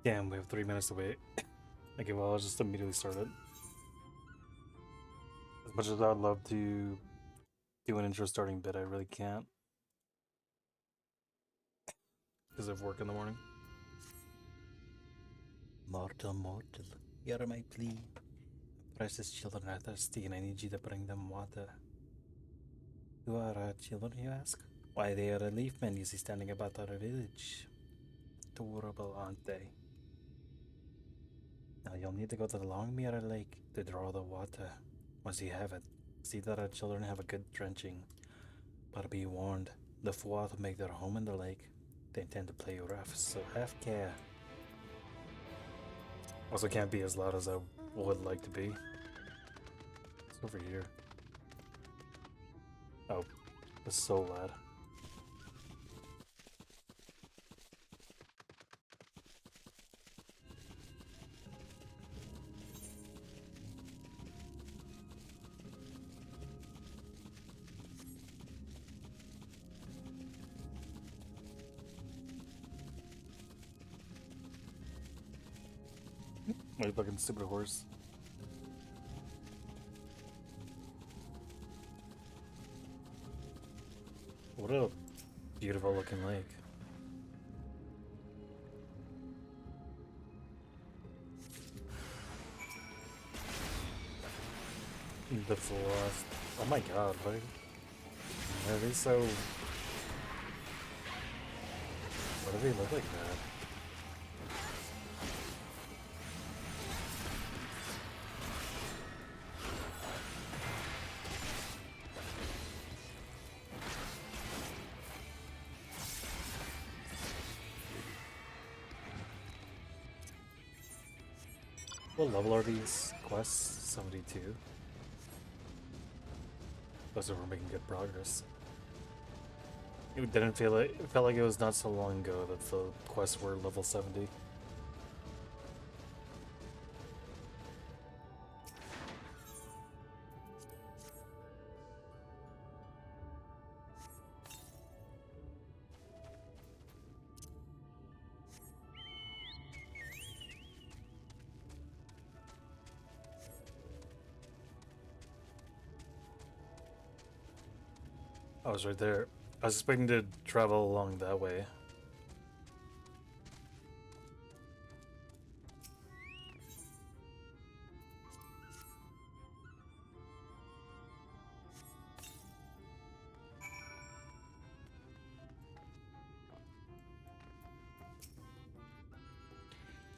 Damn, we have 3 minutes to wait. Okay, well, I'll just immediately start it. As much as I'd love to do an intro starting bit, I really can't because of work in the morning. Mortal, mortal, hear my plea. Precious children are thirsty, and I need you to bring them water. Who are our children, you ask? Why, they are a leaf men you see standing about our village. Adorable, aren't they? Now you'll need to go to the long mirror lake to draw the water. Once you have it, see that our children have a good drenching. But be warned, the Fuat will make their home in the lake. They intend to play rough, so have care. Also can't be as loud as I would like to be. It's over here. Oh, it's so loud. My fucking stupid horse. What a beautiful looking lake. The Fuat. Oh my god, what are they so... Why do they look like that? What level are these quests? 72. Looks like we're making good progress. It didn't feel like it felt like it was not so long ago that the quests were level 70. I was right there. I was expecting to travel along that way.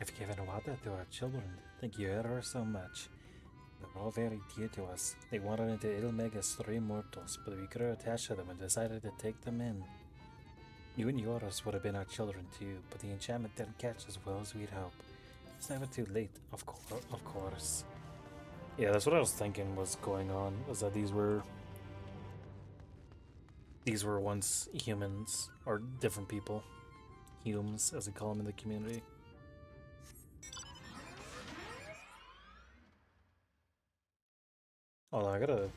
If given water to our children, thank you ever so much. They're all very dear to us. They wandered into Ilmeg as stray mortals, but we grew attached to them and decided to take them in. You and yours would have been our children too, but the enchantment didn't catch as well as we'd hoped. It's never too late, of course. Yeah, that's what I was thinking was going on, was that these were once humans, or different people. Humes, as they call them in the community. Oh, I gotta...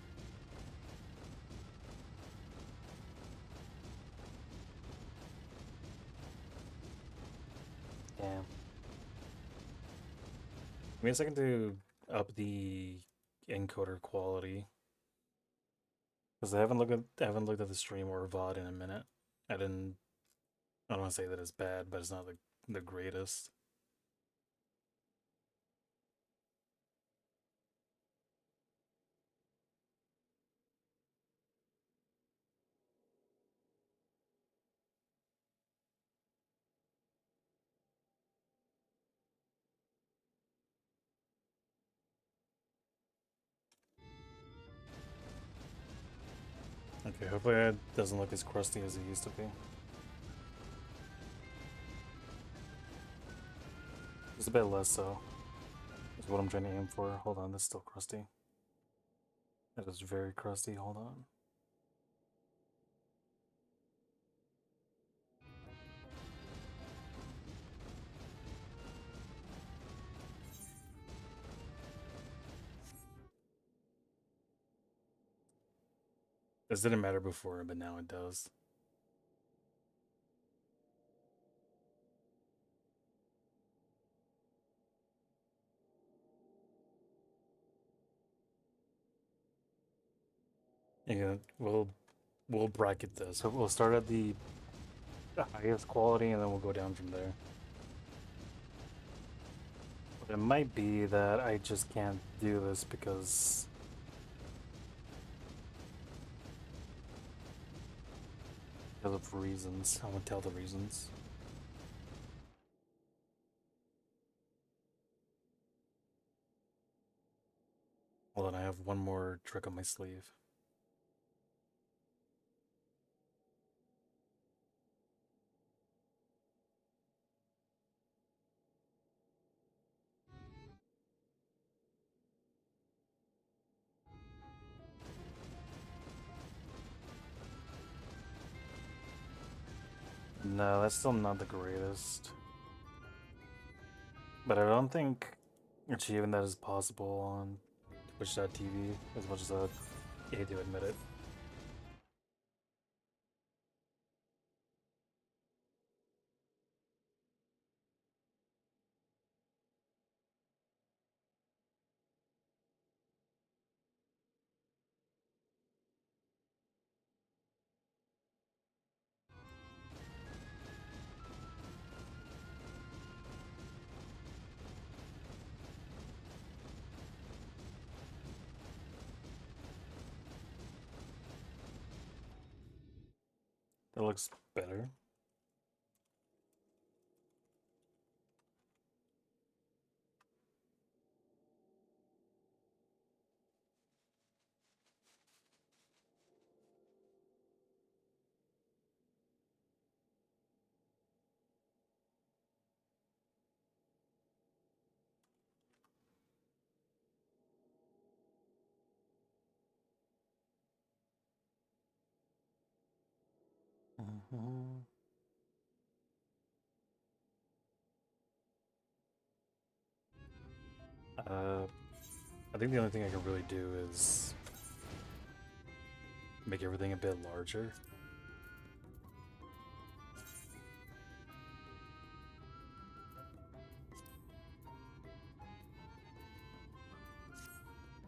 Damn. Give me a second to up the encoder quality. Because I haven't looked at the stream or VOD in a minute. I don't want to say that it's bad, but it's not the greatest. Okay, hopefully it doesn't look as crusty as it used to be. Just a bit less so. Is what I'm trying to aim for. Hold on, that's still crusty. That is very crusty, hold on. This didn't matter before, but now it does. Yeah, we'll bracket this. So we'll start at the highest quality and then we'll go down from there. But it might be that I just can't do this because of reasons. I won't tell the reasons. Hold on, I have one more trick on my sleeve. No, that's still not the greatest. But I don't think achieving that is possible on Twitch.tv as much as I hate to admit it. That looks better. Mm-hmm. I think the only thing I can really do is make everything a bit larger.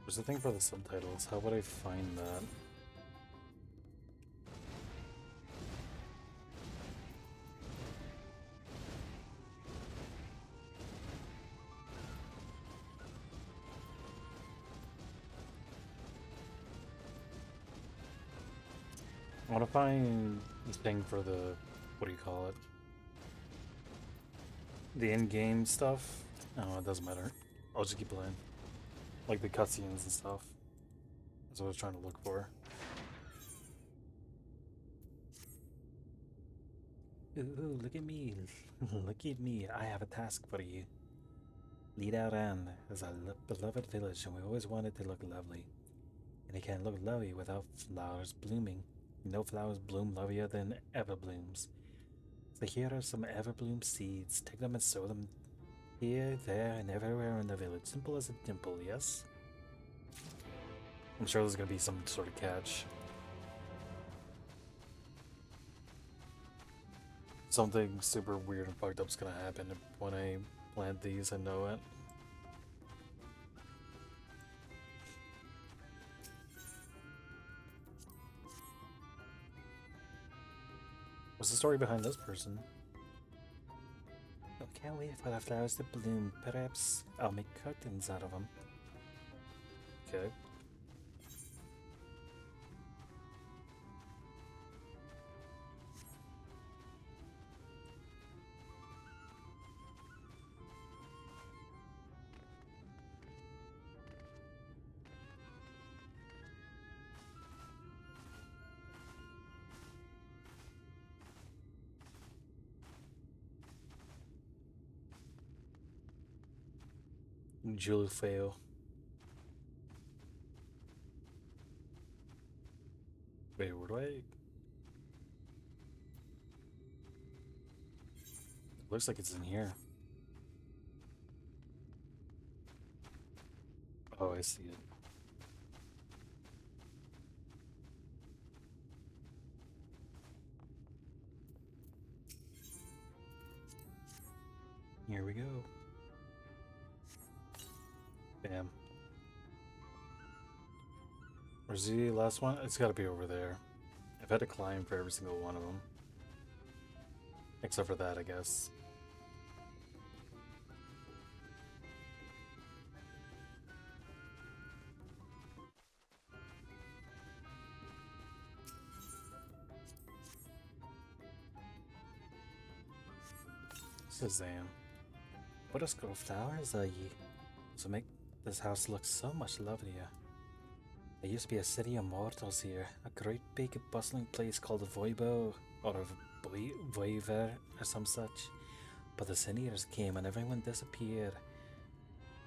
There's a thing for the subtitles. How would I find that? I want to find the thing for the, what do you call it? The in-game stuff. Oh, it doesn't matter. I'll just keep playing. Like the cutscenes and stuff. That's what I was trying to look for. Ooh, look at me. Look at me. I have a task for you. Lead out Anne as a beloved village, and we always wanted to look lovely. And it can't look lovely without flowers blooming. No flowers bloom lovelier than everblooms. So here are some everbloom seeds. Take them and sow them here, there, and everywhere in the village. Simple as a dimple, yes? I'm sure there's gonna be some sort of catch. Something super weird and fucked up's gonna happen when I plant these. I know it. What's the story behind this person? I can't wait for the flowers to bloom. Perhaps I'll make curtains out of them. Okay. Julie fail. Wait, where do I? It looks like it's in here. Oh, I see it. Here we go. Bam. Where's the last one? It's gotta be over there. I've had to climb for every single one of them. Except for that, I guess. Shazam. What a school of flowers are ye? To make this house look so much lovelier. There used to be a city of mortals here, a great big bustling place called Voibo, or Voiver, or some such. But the seniors came and everyone disappeared.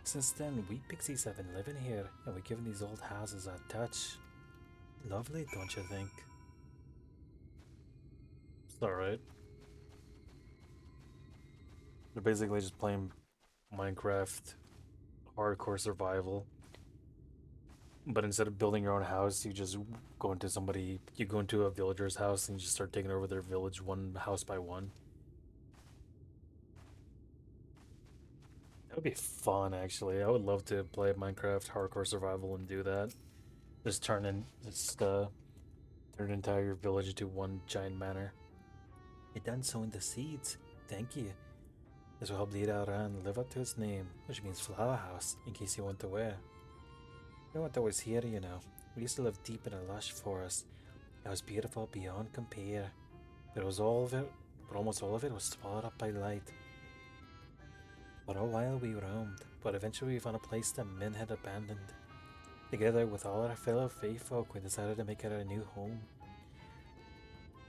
Since then, we pixies have been living here, and we've given these old houses a touch. Lovely, don't you think? It's alright. They're basically just playing Minecraft hardcore survival. But instead of building your own house, you just go into a villager's house and you just start taking over their village one house by one. That would be fun, actually. I would love to play Minecraft hardcore survival and do that. Just turn an entire village into one giant manor. It done sowing the seeds. Thank you. This will help lead our and live up to its name, which means flower house, in case you want to wear. We weren't always here, you know. We used to live deep in a lush forest. It was beautiful beyond compare. But almost all of it was swallowed up by light. For a while we roamed, but eventually we found a place that men had abandoned. Together with all our fellow fae folk, we decided to make it our new home.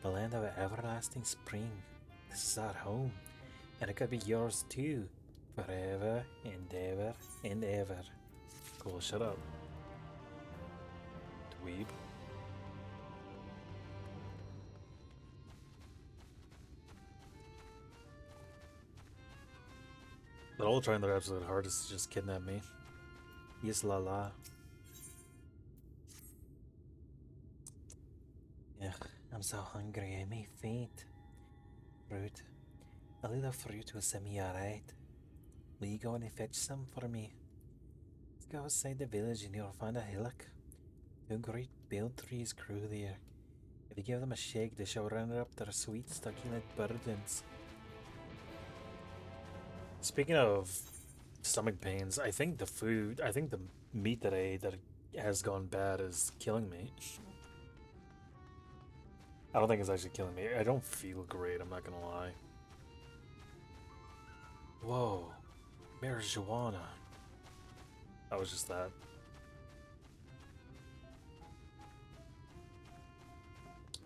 The land of everlasting spring. This is our home, and it could be yours too, forever and ever and ever. Cool, shut up. Dweeb. They're all trying their absolute hardest to just kidnap me. Yes, la la. Ugh, I'm so hungry, I may faint. Fruit. A little fruit will set me alright. Will you go and fetch some for me? Let's go outside the village and you'll find a hillock. Two great bale trees grew there. If you give them a shake, they shall run up their sweet, succulent burdens. Speaking of stomach pains, I think the meat that I ate that has gone bad is killing me. I don't think it's actually killing me. I don't feel great, I'm not gonna lie. Whoa, marijuana. That was just that.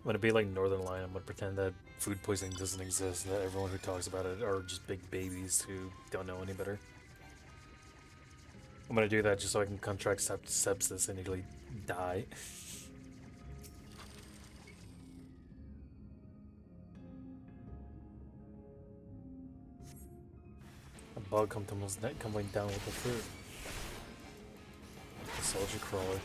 I'm gonna be like Northern Lion. I'm gonna pretend that food poisoning doesn't exist, that everyone who talks about it are just big babies who don't know any better. I'm gonna do that just so I can contract sepsis and nearly die. A bug coming down with the fruit. The soldier crawler.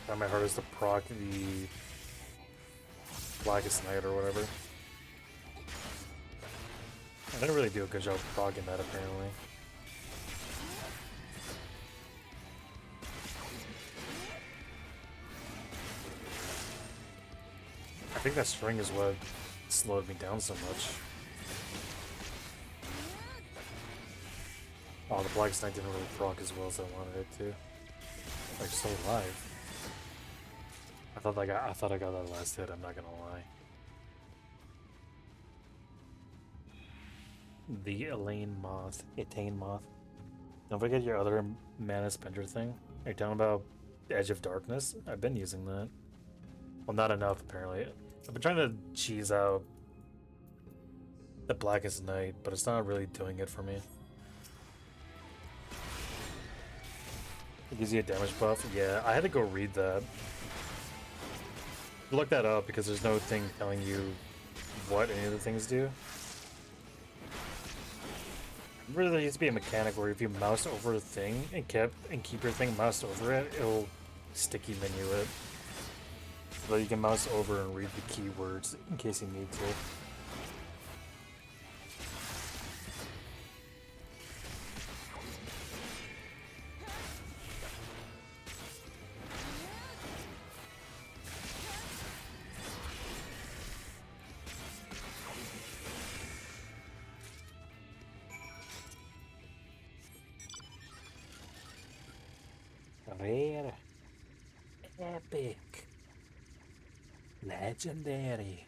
Try my hardest to proc the Blackest Night or whatever. I didn't really do a good job of proccing that apparently. I think that string is what slowed me down so much. Oh, the Blackest Night didn't really proc as well as I wanted it to. Like, still alive. I thought I got that last hit, I'm not gonna lie. The Elaine Moth. Etane Moth. Don't forget your other mana spender thing. Are you talking about Edge of Darkness? I've been using that. Well, not enough, apparently. I've been trying to cheese out the Blackest Night, but it's not really doing it for me. It gives you a damage buff? Yeah, I had to go read that. Look that up because there's no thing telling you what any of the things do. Remember there used to be a mechanic where if you mouse over a thing and keep your thing moused over it, it'll sticky menu it. So you can mouse over and read the keywords in case you need to. Rare, epic, legendary.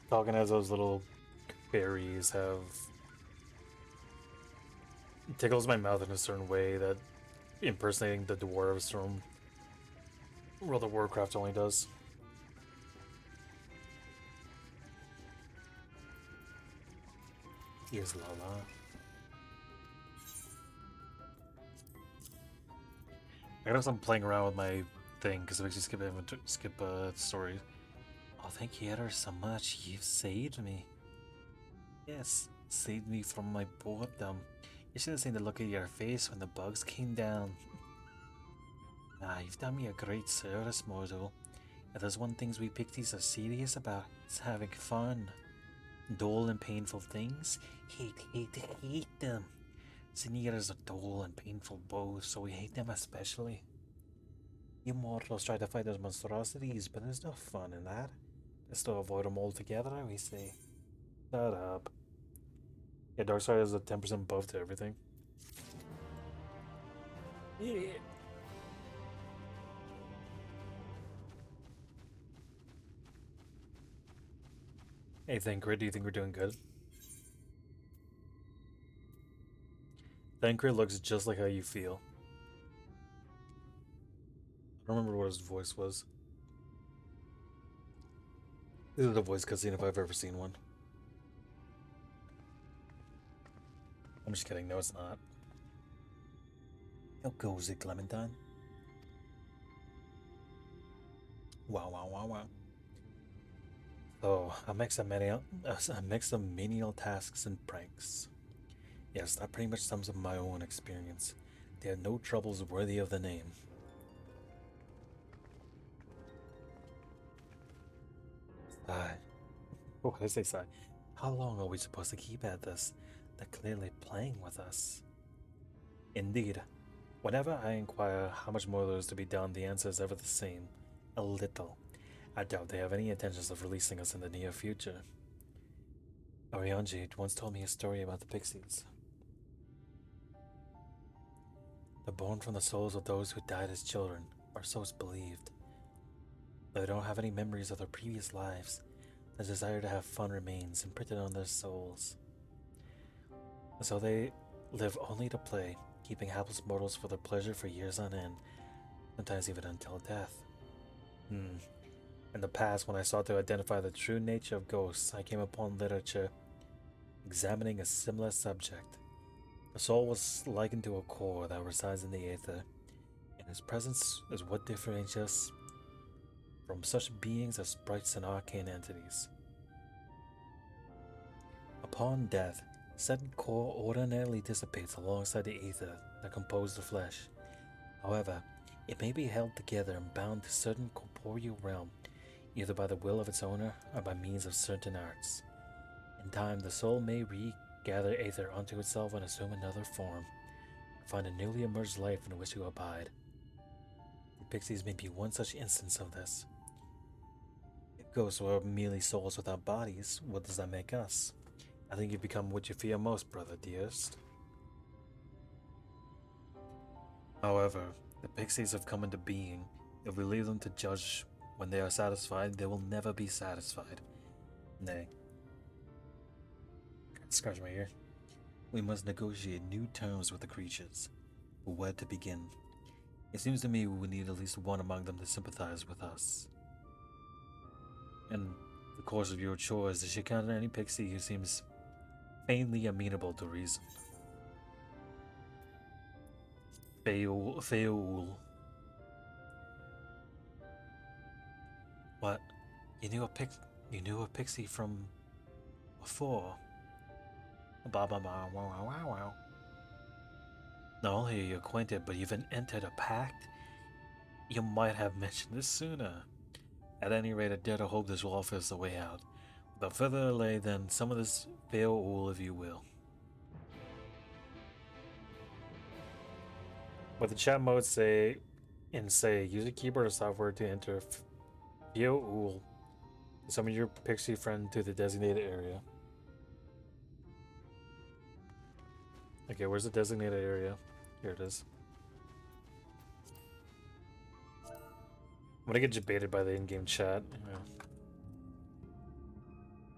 Talking as those little fairies have it tickles my mouth in a certain way that impersonating the dwarves from World of Warcraft only does. Here's Lala. I guess I'm playing around with my thing because it makes you skip stories. Oh, thank you ever so much. You've saved me. Yes, saved me from my boredom. You should have seen the look of your face when the bugs came down. Ah, you've done me a great service, Mortal. If there's one thing we pixies are serious about, it's having fun. Dull and painful things, hate them. Seniors are dull and painful both, so we hate them especially. You mortals try to fight those monstrosities, but there's no fun in that. Let's still avoid them altogether, we say. Shut up. Yeah, Darkside has a 10% buff to everything. Yeah. Hey, Thancred, do you think we're doing good? Thancred looks just like how you feel. I don't remember what his voice was. This is a voice cutscene if I've ever seen one. I'm just kidding, no it's not. How goes it, Clementine? Wow. So, a mix of menial tasks and pranks. Yes, that pretty much sums up my own experience. There are no troubles worthy of the name. Sigh. What did I say, sigh? How long are we supposed to keep at this? They're clearly playing with us. Indeed. Whenever I inquire how much more there is to be done, the answer is ever the same. A little. I doubt they have any intentions of releasing us in the near future. Orianji once told me a story about the pixies. They're born from the souls of those who died as children, or so it's believed. Though they don't have any memories of their previous lives, the desire to have fun remains imprinted on their souls. So they live only to play, keeping hapless mortals for their pleasure for years on end, sometimes even until death. In the past, when I sought to identify the true nature of ghosts, I came upon literature examining a similar subject. The soul was likened to a core that resides in the aether, and its presence is what differentiates us from such beings as sprites and arcane entities. Upon death, said core ordinarily dissipates alongside the aether that composes the flesh. However, it may be held together and bound to certain corporeal realm, either by the will of its owner or by means of certain arts. In time, the soul may regather aether onto itself and assume another form, find a newly emerged life in which to abide. The pixies may be one such instance of this. If ghosts were merely souls without bodies, what does that make us? I think you've become what you fear most, brother dearest. However, the pixies have come into being. If we leave them to judge when they are satisfied, they will never be satisfied. Nay. Scratch my ear. We must negotiate new terms with the creatures. But where to begin? It seems to me we would need at least one among them to sympathize with us. In the course of your chores, did you encounter any pixie who seems faintly amenable to reason? Feul. What? You knew a pixie from before? Wow. Not only are you acquainted, but you've entered a pact? You might have mentioned this sooner. At any rate, I dare to hope this will offer us the way out. Without further delay, then, some of this fail all if you will. What the chat mode say, use a keyboard or software to enter Fio summon your pixie friend to the designated area. Okay, where's the designated area? Here it is. I'm gonna get debated by the in-game chat. Yeah.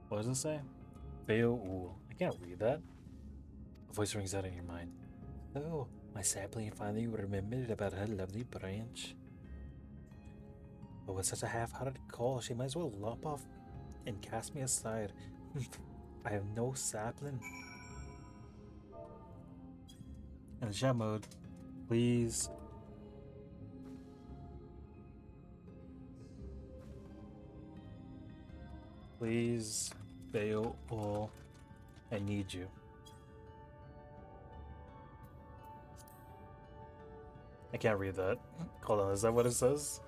What does it say? Fio I can't read that. A voice rings out in your mind. Oh, my sapling finally remembered about her lovely branch. But with such a half-hearted call, she might as well lop off and cast me aside. I have no sapling. And chat mode, please. Please, fail all. I need you. I can't read that. Hold on, is that what it says?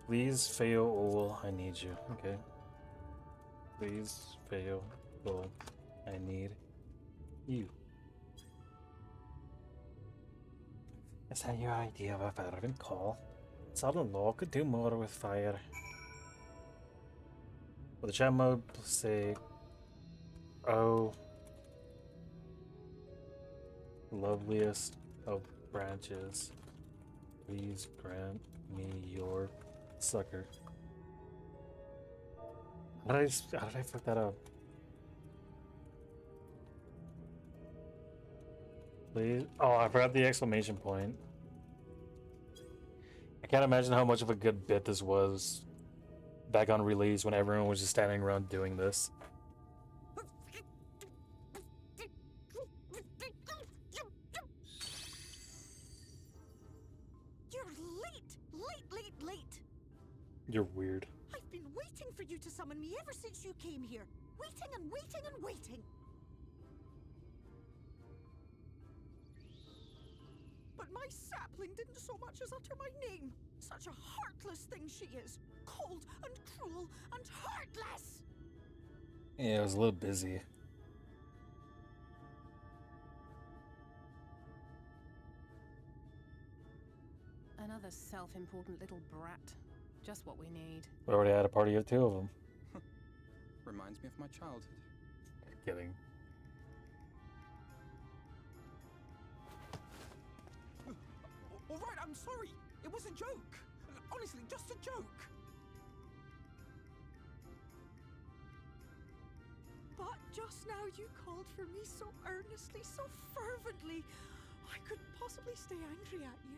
Please fail all. I need you. Okay. Please fail all. I need you. Is that your idea of a fervent call? Son-in-law could do more with fire. Will the chat mode say, oh, loveliest of branches, please grant me your succor. How did I fuck that up? Please. Oh, I forgot the exclamation point. I can't imagine how much of a good bit this was back on release when everyone was just standing around doing this. You're late. You're weird. I've been waiting for you to summon me ever since you came here. Waiting and waiting and waiting. But my sapling didn't so much as utter my name. Such a heartless thing she is. Cold and cruel and heartless. Yeah, I was a little busy. Another self-important little brat. Just what we need. We already had a party of two of them. Reminds me of my childhood. Kidding. All right, I'm sorry. It was a joke. Honestly, just a joke. But just now you called for me so earnestly, so fervently. I couldn't possibly stay angry at you.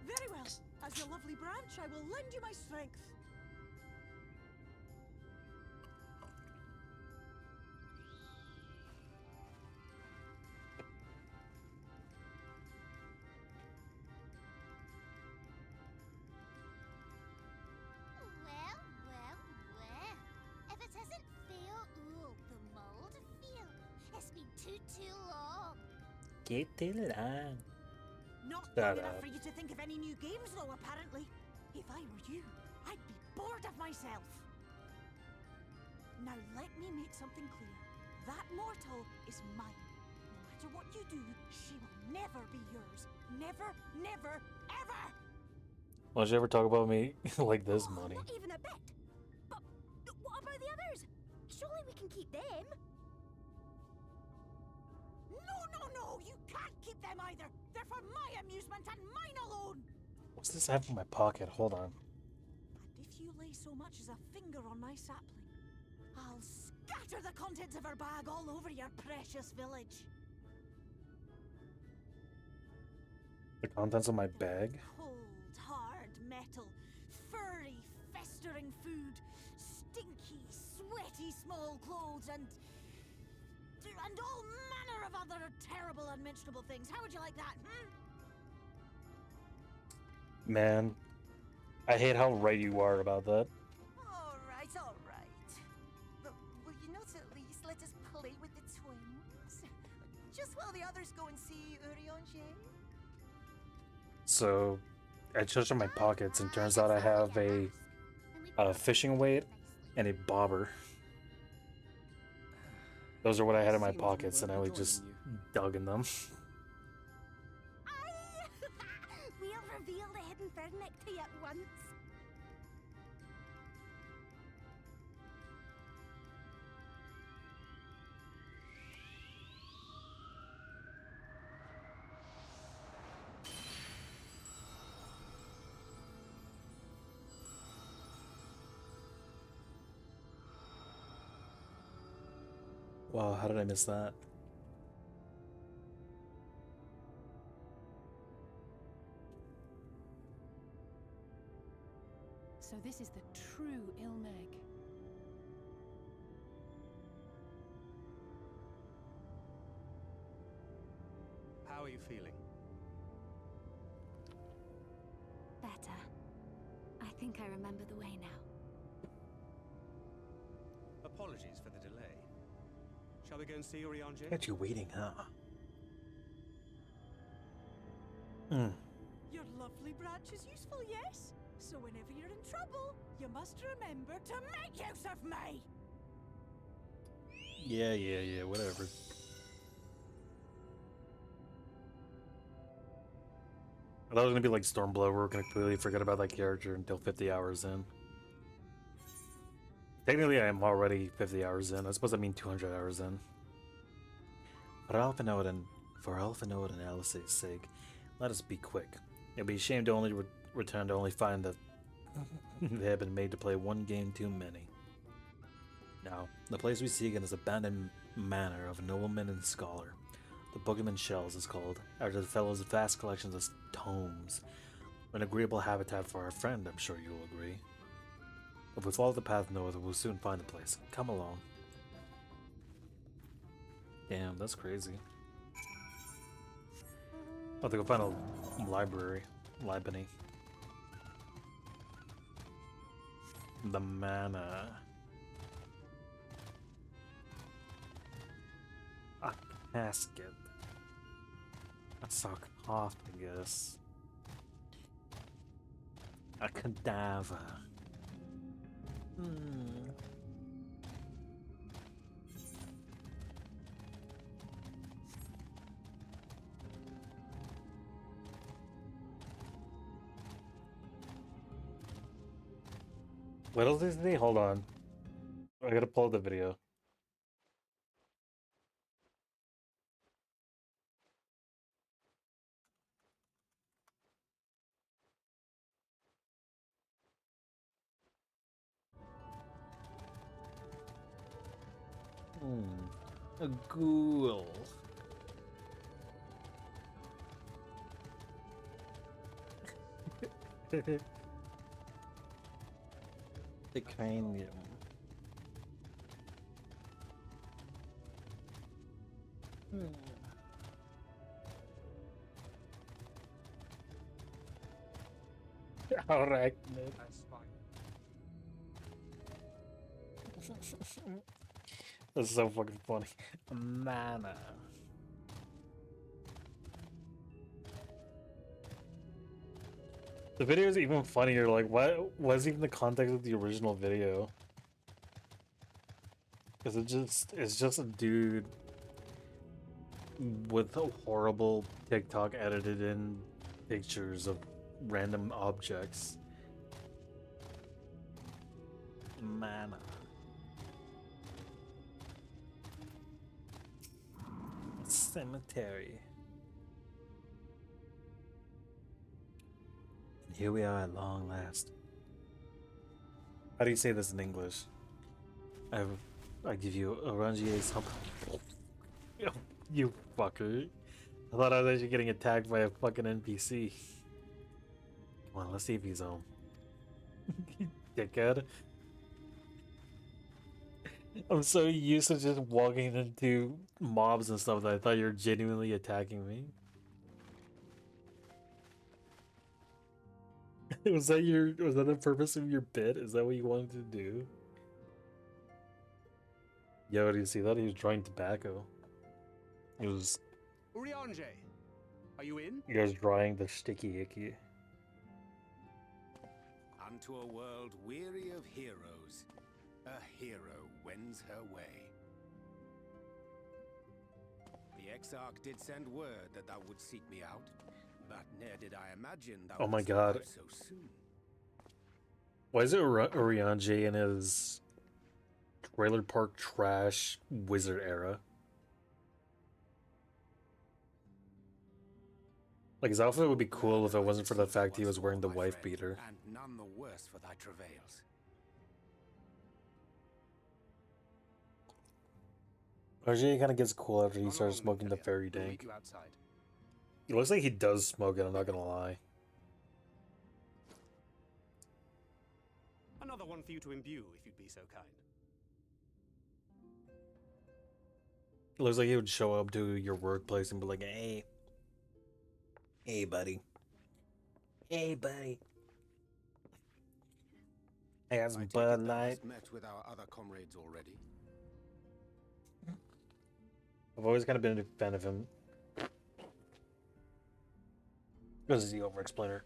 Very well. As your lovely branch, I will lend you my strength. Well. If it isn't Feo the mold feel, it's been too long. Get it on. Not Shut long enough up. for you to think of any new games, though, apparently. If I were you, I'd be bored of myself. Now let me make something clear. That mortal is mine. No matter what you do, she will never be yours. Never, ever! Why don't you ever talk about me like this, money? Not even a bit. But what about the others? Surely we can keep them. No, you can't keep them either. They're for my amusement and mine alone. What's this I have in my pocket? Hold on. And if you lay so much as a finger on my sapling, I'll scatter the contents of her bag all over your precious village. The contents of my bag? Cold, hard metal, furry, festering food, stinky, sweaty small clothes, and all manner of other terrible, unmentionable things. How would you like that, Man, I hate how right you are about that. All right. But will you not at least let us while the others go and see Urianger. So I searched in my pockets and turns out I have a fishing weight and a bobber. Those are what I had in my Seems we pockets, and I won't be was just joining dug in them. Aye! We'll reveal the hidden Vernick to you at once. Wow, how did I miss that? So this is the true Ilmeg. How are you feeling? Better. I think I remember the way now. Apologies for the delay. Shall we go and see Urianger? Got you waiting, huh? Hmm. Your lovely branch is useful, yes? So whenever you're in trouble, you must remember to make use of me! Yeah, whatever. I thought it was gonna be like Stormblower, we're gonna completely forget about that character until 50 hours in. Technically, I am already 50 hours in. That's supposed to mean 200 hours in. But for Alphanode and Alice's sake, let us be quick. It'd be a shame to only return to only find that they have been made to play one game too many. Now, the place we seek is abandoned manor of a nobleman and scholar. The Boogeyman Shells is called, after the fellow's vast collections of tomes. An agreeable habitat for our friend, I'm sure you'll agree. If we follow the path north, we'll soon find the place. Come along. Damn, that's crazy. I'll have to go find a library. Libany. The mana. A casket. A sarcophagus. A cadaver. What else is he? Hold on. I gotta pull the video. A ghoul. The cranium. Alright. That's fine. This is so fucking funny. Mana. The video is even funnier. Like, what was even the context of the original video? Because it's just a dude with horrible TikTok edited in pictures of random objects. Mana. Cemetery. And here we are at long last. How do you say this in English? I give you Orangier's hump. You fucker. I thought I was actually getting attacked by a fucking NPC. Come on, let's see if he's home. Dickhead. I'm so used to just walking into mobs and stuff that I thought you were genuinely attacking me. Was that the purpose of your bit? Is that what you wanted to do? Yo, do you see that? He was drawing tobacco. He was Urianger, are you in? You guys drying the sticky icky. Unto a world weary of heroes, a hero wends her way. The Exarch did send word that thou would seek me out, but ne'er did I imagine thou Oh my would set God. out so soon. Why is it Urianger in his trailer park trash wizard era? Like, his outfit would be cool if it wasn't for the fact he was wearing the wife beater. And none the worse for thy travails. RJ kind of gets cool after he Run starts along, smoking the Killian. fairy We'll dank. meet you outside. It looks like he does smoke it, I'm not gonna lie. Another one for you to imbue, if you'd be so kind. It looks like he would show up to your workplace and be like, hey. Hey, buddy. Hey, buddy. I got some I take Bud it thou Light. hast met with our other comrades already. I've always kind of been a fan of him. This is the over-explainer.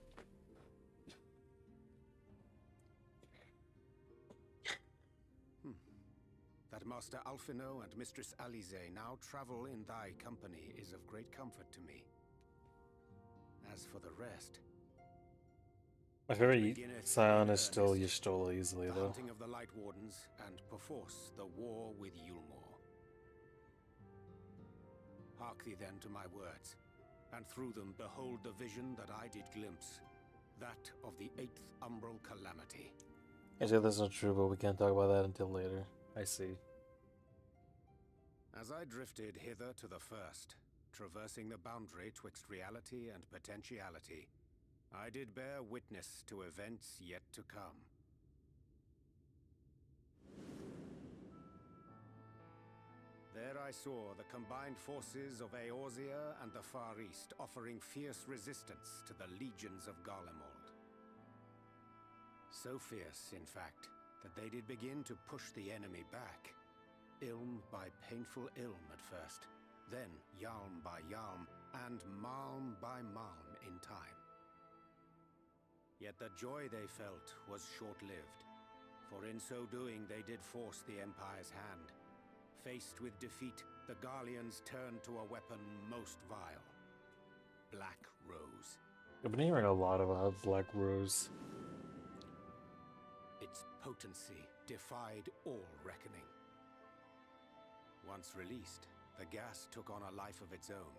That Master Alphino and Mistress Alize now travel in thy company is of great comfort to me. As for the rest, My favorite beginneth scion in is still earnest. Y'shtola easily, The though. hunting of the Light Wardens, and perforce the war with Yulmore. Hark thee then to my words, and through them behold the vision that I did glimpse, that of the 8th Umbral Calamity. I say that's not true, but we can't talk about that until later. I see. As I drifted hither to the first, traversing the boundary twixt reality and potentiality, I did bear witness to events yet to come. There I saw the combined forces of Eorzea and the Far East offering fierce resistance to the legions of Garlemald. So fierce, in fact, that they did begin to push the enemy back. Ilm by painful ilm at first, then Yalm by Yalm, and Malm by Malm in time. Yet the joy they felt was short-lived, for in so doing they did force the Empire's hand. Faced with defeat, the Garleans turned to a weapon most vile. Black Rose. I've been hearing a lot about Black Rose. Its potency defied all reckoning. Once released, the gas took on a life of its own,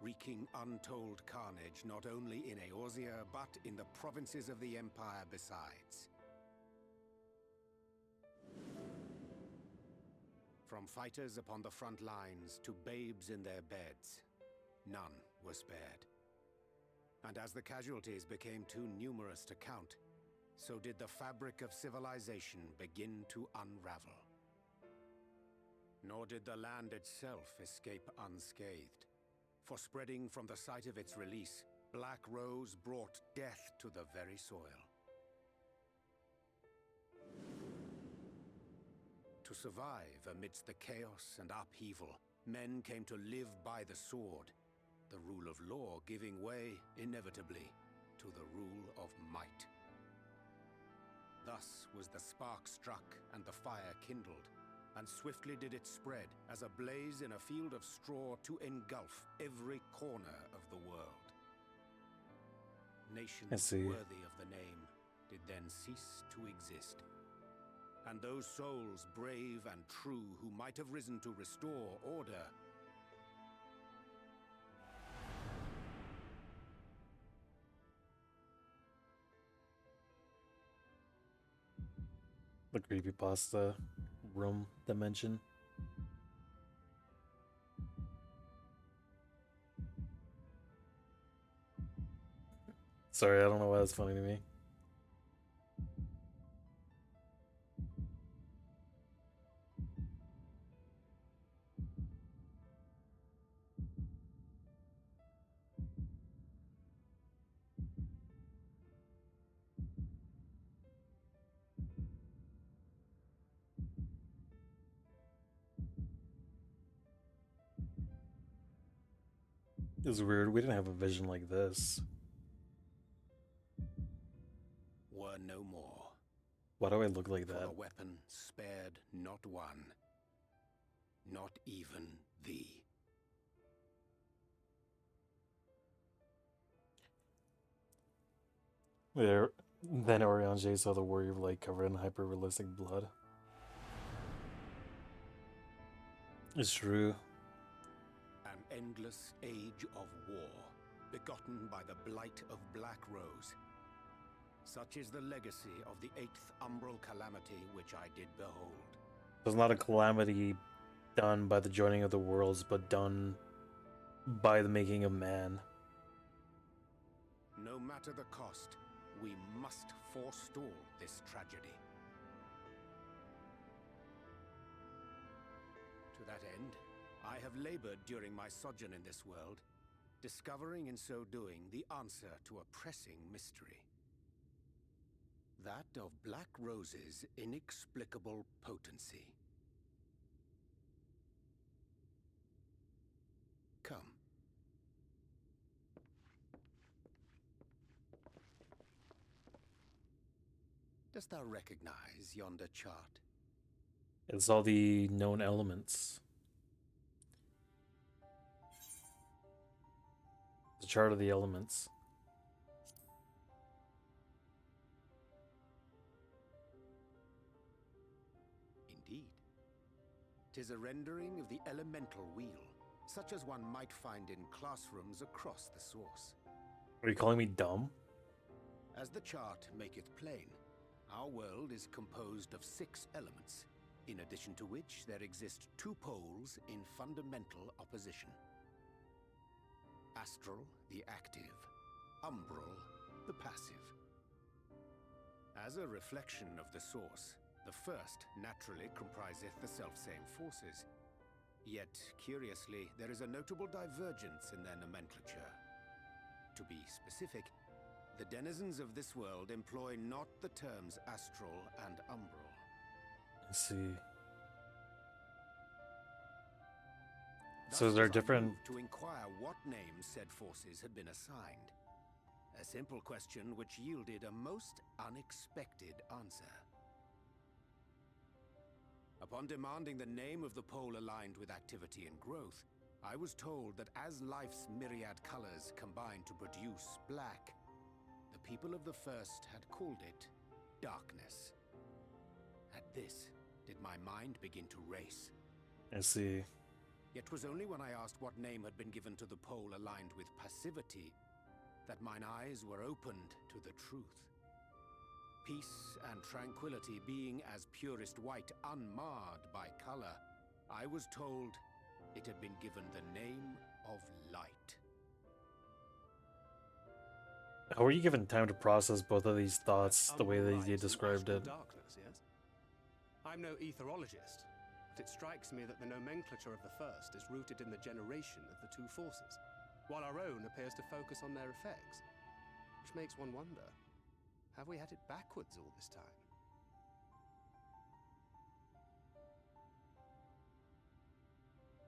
wreaking untold carnage not only in Eorzea, but in the provinces of the Empire besides. From fighters upon the front lines to babes in their beds, none were spared. And as the casualties became too numerous to count, so did the fabric of civilization begin to unravel. Nor did the land itself escape unscathed, for spreading from the site of its release, Black Rose brought death to the very soil. To survive amidst the chaos and upheaval, men came to live by the sword, the rule of law giving way, inevitably, to the rule of might. Thus was the spark struck and the fire kindled, and swiftly did it spread as a blaze in a field of straw to engulf every corner of the world. Nations worthy of the name did then cease to exist. And those souls brave and true who might have risen to restore order The creepypasta room dimension. Sorry, I don't know why that's funny to me. It's weird. We didn't have a vision like this. Were no more. Why do I look like For that? the weapon spared not one, not even thee. There. Then Oriange saw the warrior of light covered in hyper-realistic blood. It's true. An endless age of war, begotten by the blight of Black Rose. Such is the legacy of the 8th umbral calamity which I did behold. There's not a calamity done by the joining of the worlds, but done by the making of man. No matter the cost, we must forestall this tragedy. To that end, I have labored during my sojourn in this world, discovering in so doing the answer to a pressing mystery. That of Black Rose's inexplicable potency. Come. Dost thou recognize yonder chart? It's all the known elements. The chart of the elements. Indeed. 'Tis a rendering of the elemental wheel, such as one might find in classrooms across the source. Are you calling me dumb? As the chart maketh plain, our world is composed of 6 elements, in addition to which there exist 2 poles in fundamental opposition. Astral, the active; umbral, the passive. As a reflection of the source, the first naturally compriseth the selfsame forces. Yet, curiously, there is a notable divergence in their nomenclature. To be specific, the denizens of this world employ not the terms astral and umbral. Let's see. Thus So they're was I different. moved to inquire what names said forces had been assigned. A simple question which yielded a most unexpected answer. Upon demanding the name of the pole aligned with activity and growth, I was told that as life's myriad colors combine to produce black, the people of the first had called it darkness. At this, did my mind begin to race. I see. Yet 'twas only when I asked what name had been given to the pole aligned with passivity that mine eyes were opened to the truth. Peace and tranquility being as purest white, unmarred by color, I was told it had been given the name of light. How are you given time to process both of these thoughts the way that you described it? Darkness, yes? I'm no etherologist, but it strikes me that the nomenclature of the first is rooted in the generation of the 2 forces, while our own appears to focus on their effects. Which makes one wonder, have we had it backwards all this time?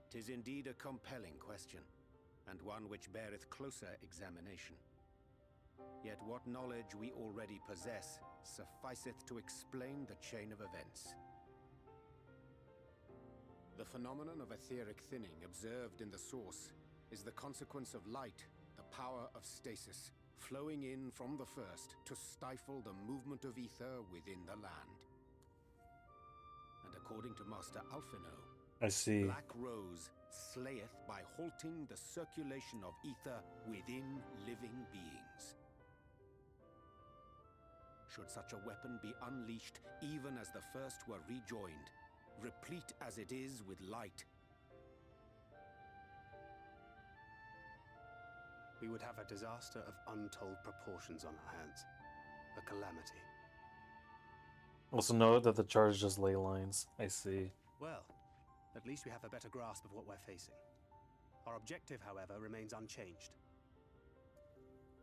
"'Tis indeed a compelling question, and one which beareth closer examination. Yet what knowledge we already possess sufficeth to explain the chain of events. The phenomenon of etheric thinning observed in the source is the consequence of light, the power of stasis, flowing in from the first to stifle the movement of ether within the land. And according to Master Alphino, I see. Black Rose slayeth by halting the circulation of ether within living beings. Should such a weapon be unleashed even as the first were rejoined, replete as it is with light, We would have a disaster of untold proportions on our hands. A calamity. Also note that the chart is just ley lines. I see. Well, at least we have a better grasp of what we're facing. Our objective, however, remains unchanged.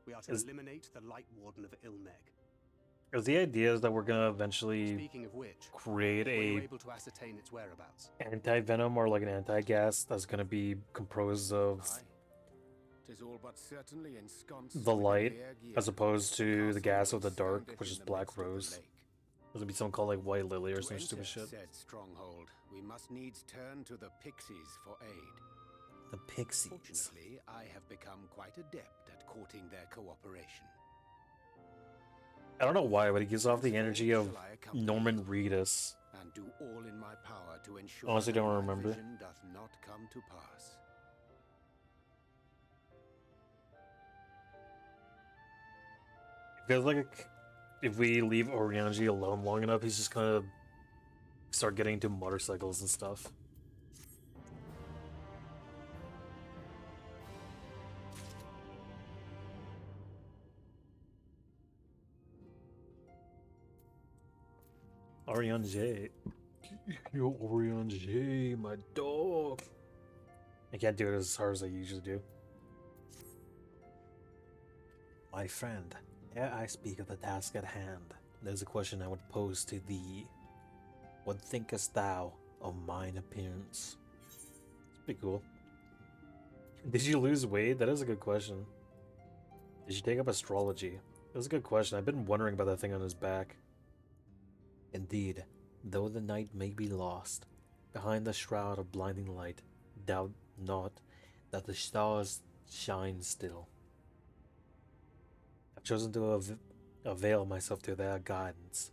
We are to eliminate the Light Warden of Ilmeg. Because the idea is that we're gonna eventually Speaking of which, create were you a able to ascertain its whereabouts? anti-venom or like an anti-gas that's gonna be composed of aye, is all but certainly ensconced the within light, the air gear. as opposed to the gas of the dark, Standeth which in is the Black midst of the Rose. lake. There's gonna be something called like White Lily or To some enter stupid shit. said stronghold, we must needs turn to the pixies for aid. The Pixies. Fortunately, I have become quite adept at courting their cooperation. I don't know why, but he gives off the energy of Shall I accompany Norman you Reedus. and do all in my power to ensure Honestly, that don't my remember. vision doth not come to pass. It feels like if we leave Orianji alone long enough, he's just gonna start getting into motorcycles and stuff. Orianji. Yo, Orianji, my dog. I can't do it as hard as I usually do. My friend, ere I speak of the task at hand, there's a question I would pose to thee. What thinkest thou of mine appearance? It's pretty cool. Did you lose weight? That is a good question. Did you take up astrology? That's a good question. I've been wondering about that thing on his back. Indeed, though the night may be lost, behind the shroud of blinding light, doubt not that the stars shine still. I've chosen to avail myself to their guidance,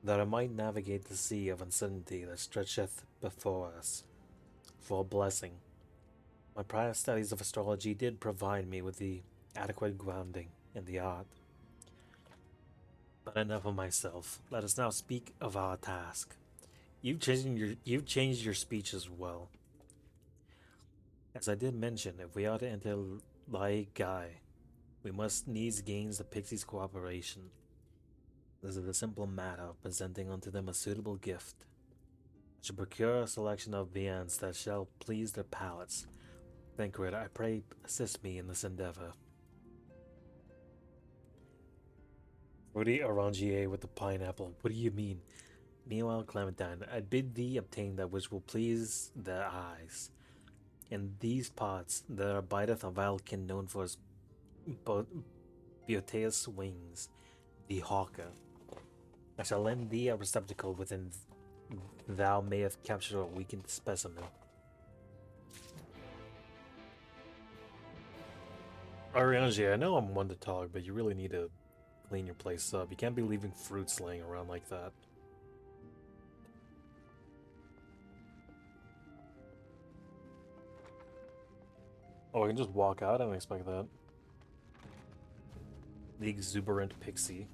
that I might navigate the sea of uncertainty that stretcheth before us. For a blessing, my prior studies of astrology did provide me with the adequate grounding in the art. But enough of myself. Let us now speak of our task. You've changed your speech as well. As I did mention, if we are to enter Lai Gai, we must needs gain the Pixies' cooperation. This is a simple matter of presenting unto them a suitable gift. I should procure a selection of viands that shall please their palates. Banquet, I pray assist me in this endeavor. Rudy Orangier with the pineapple. What do you mean? Meanwhile, Clementine, I bid thee obtain that which will please their eyes. In these pots there abideth a vilekin known for his beauteous wings, the hawker. I shall lend thee a receptacle within thou mayest capture a weakened specimen. Arianji, I know I'm one to talk, but you really need to clean your place up. You can't be leaving fruits laying around like that. Oh, I can just walk out? I didn't expect that. The exuberant pixie.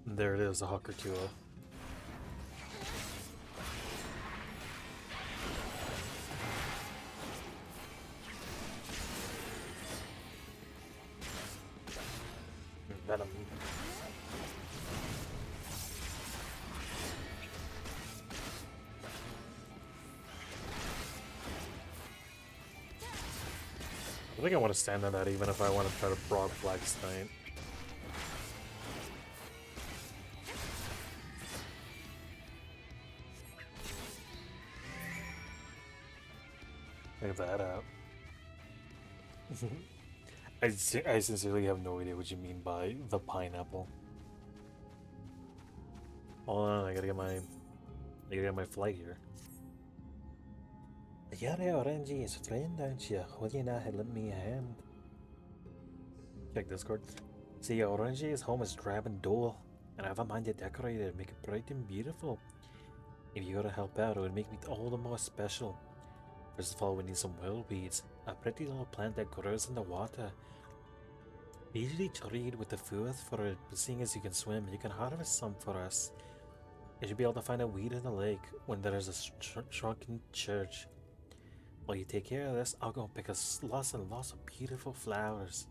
There it is, a hawker tour. Venom. I think I want to stand on that even if I want to try to frog flag snipe. Look that out. I sincerely have no idea what you mean by the pineapple. Hold on, I gotta get my flight here. Yari Orange is a friend, aren't you? Will you not lend me a hand? Check Discord. See, Orange's home is drab and dull, and I have a mind to decorate it and make it bright and beautiful. If you gotta help out, it would make it all the more special. First of all, we need some whirlweeds, a pretty little plant that grows in the water. We usually trade with the food for it, but seeing as you can swim, you can harvest some for us. You should be able to find a weed in the lake when there is a shrunken church. While you take care of this, I'll go pick us lots and lots of beautiful flowers.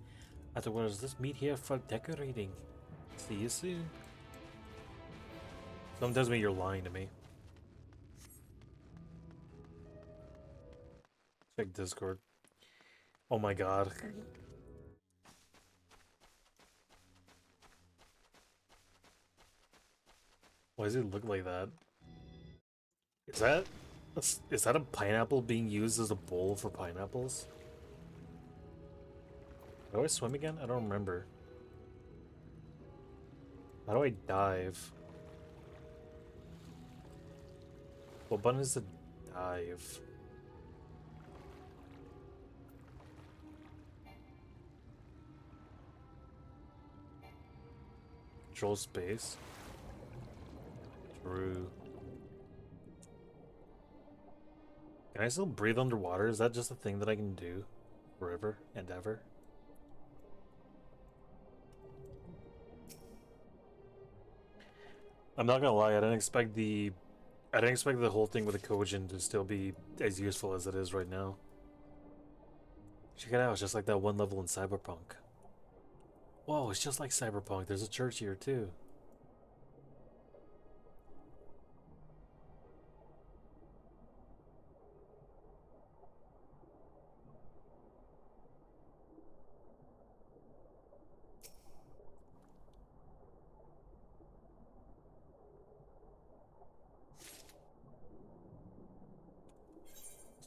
Afterwards, let's meet here for decorating. See you soon. Something tells me you're lying to me. Check Discord. Oh my god. Why does it look like that? Is that is that a pineapple being used as a bowl for pineapples? Do I swim again? I don't remember. How do I dive? What button is to dive? Control space. True. Can I still breathe underwater? Is that just a thing that I can do forever and ever? I'm not gonna lie, I didn't expect the whole thing with the Kojin to still be as useful as it is right now. Check it out, it's just like that one level in Cyberpunk. Whoa, it's just like Cyberpunk. There's a church here too.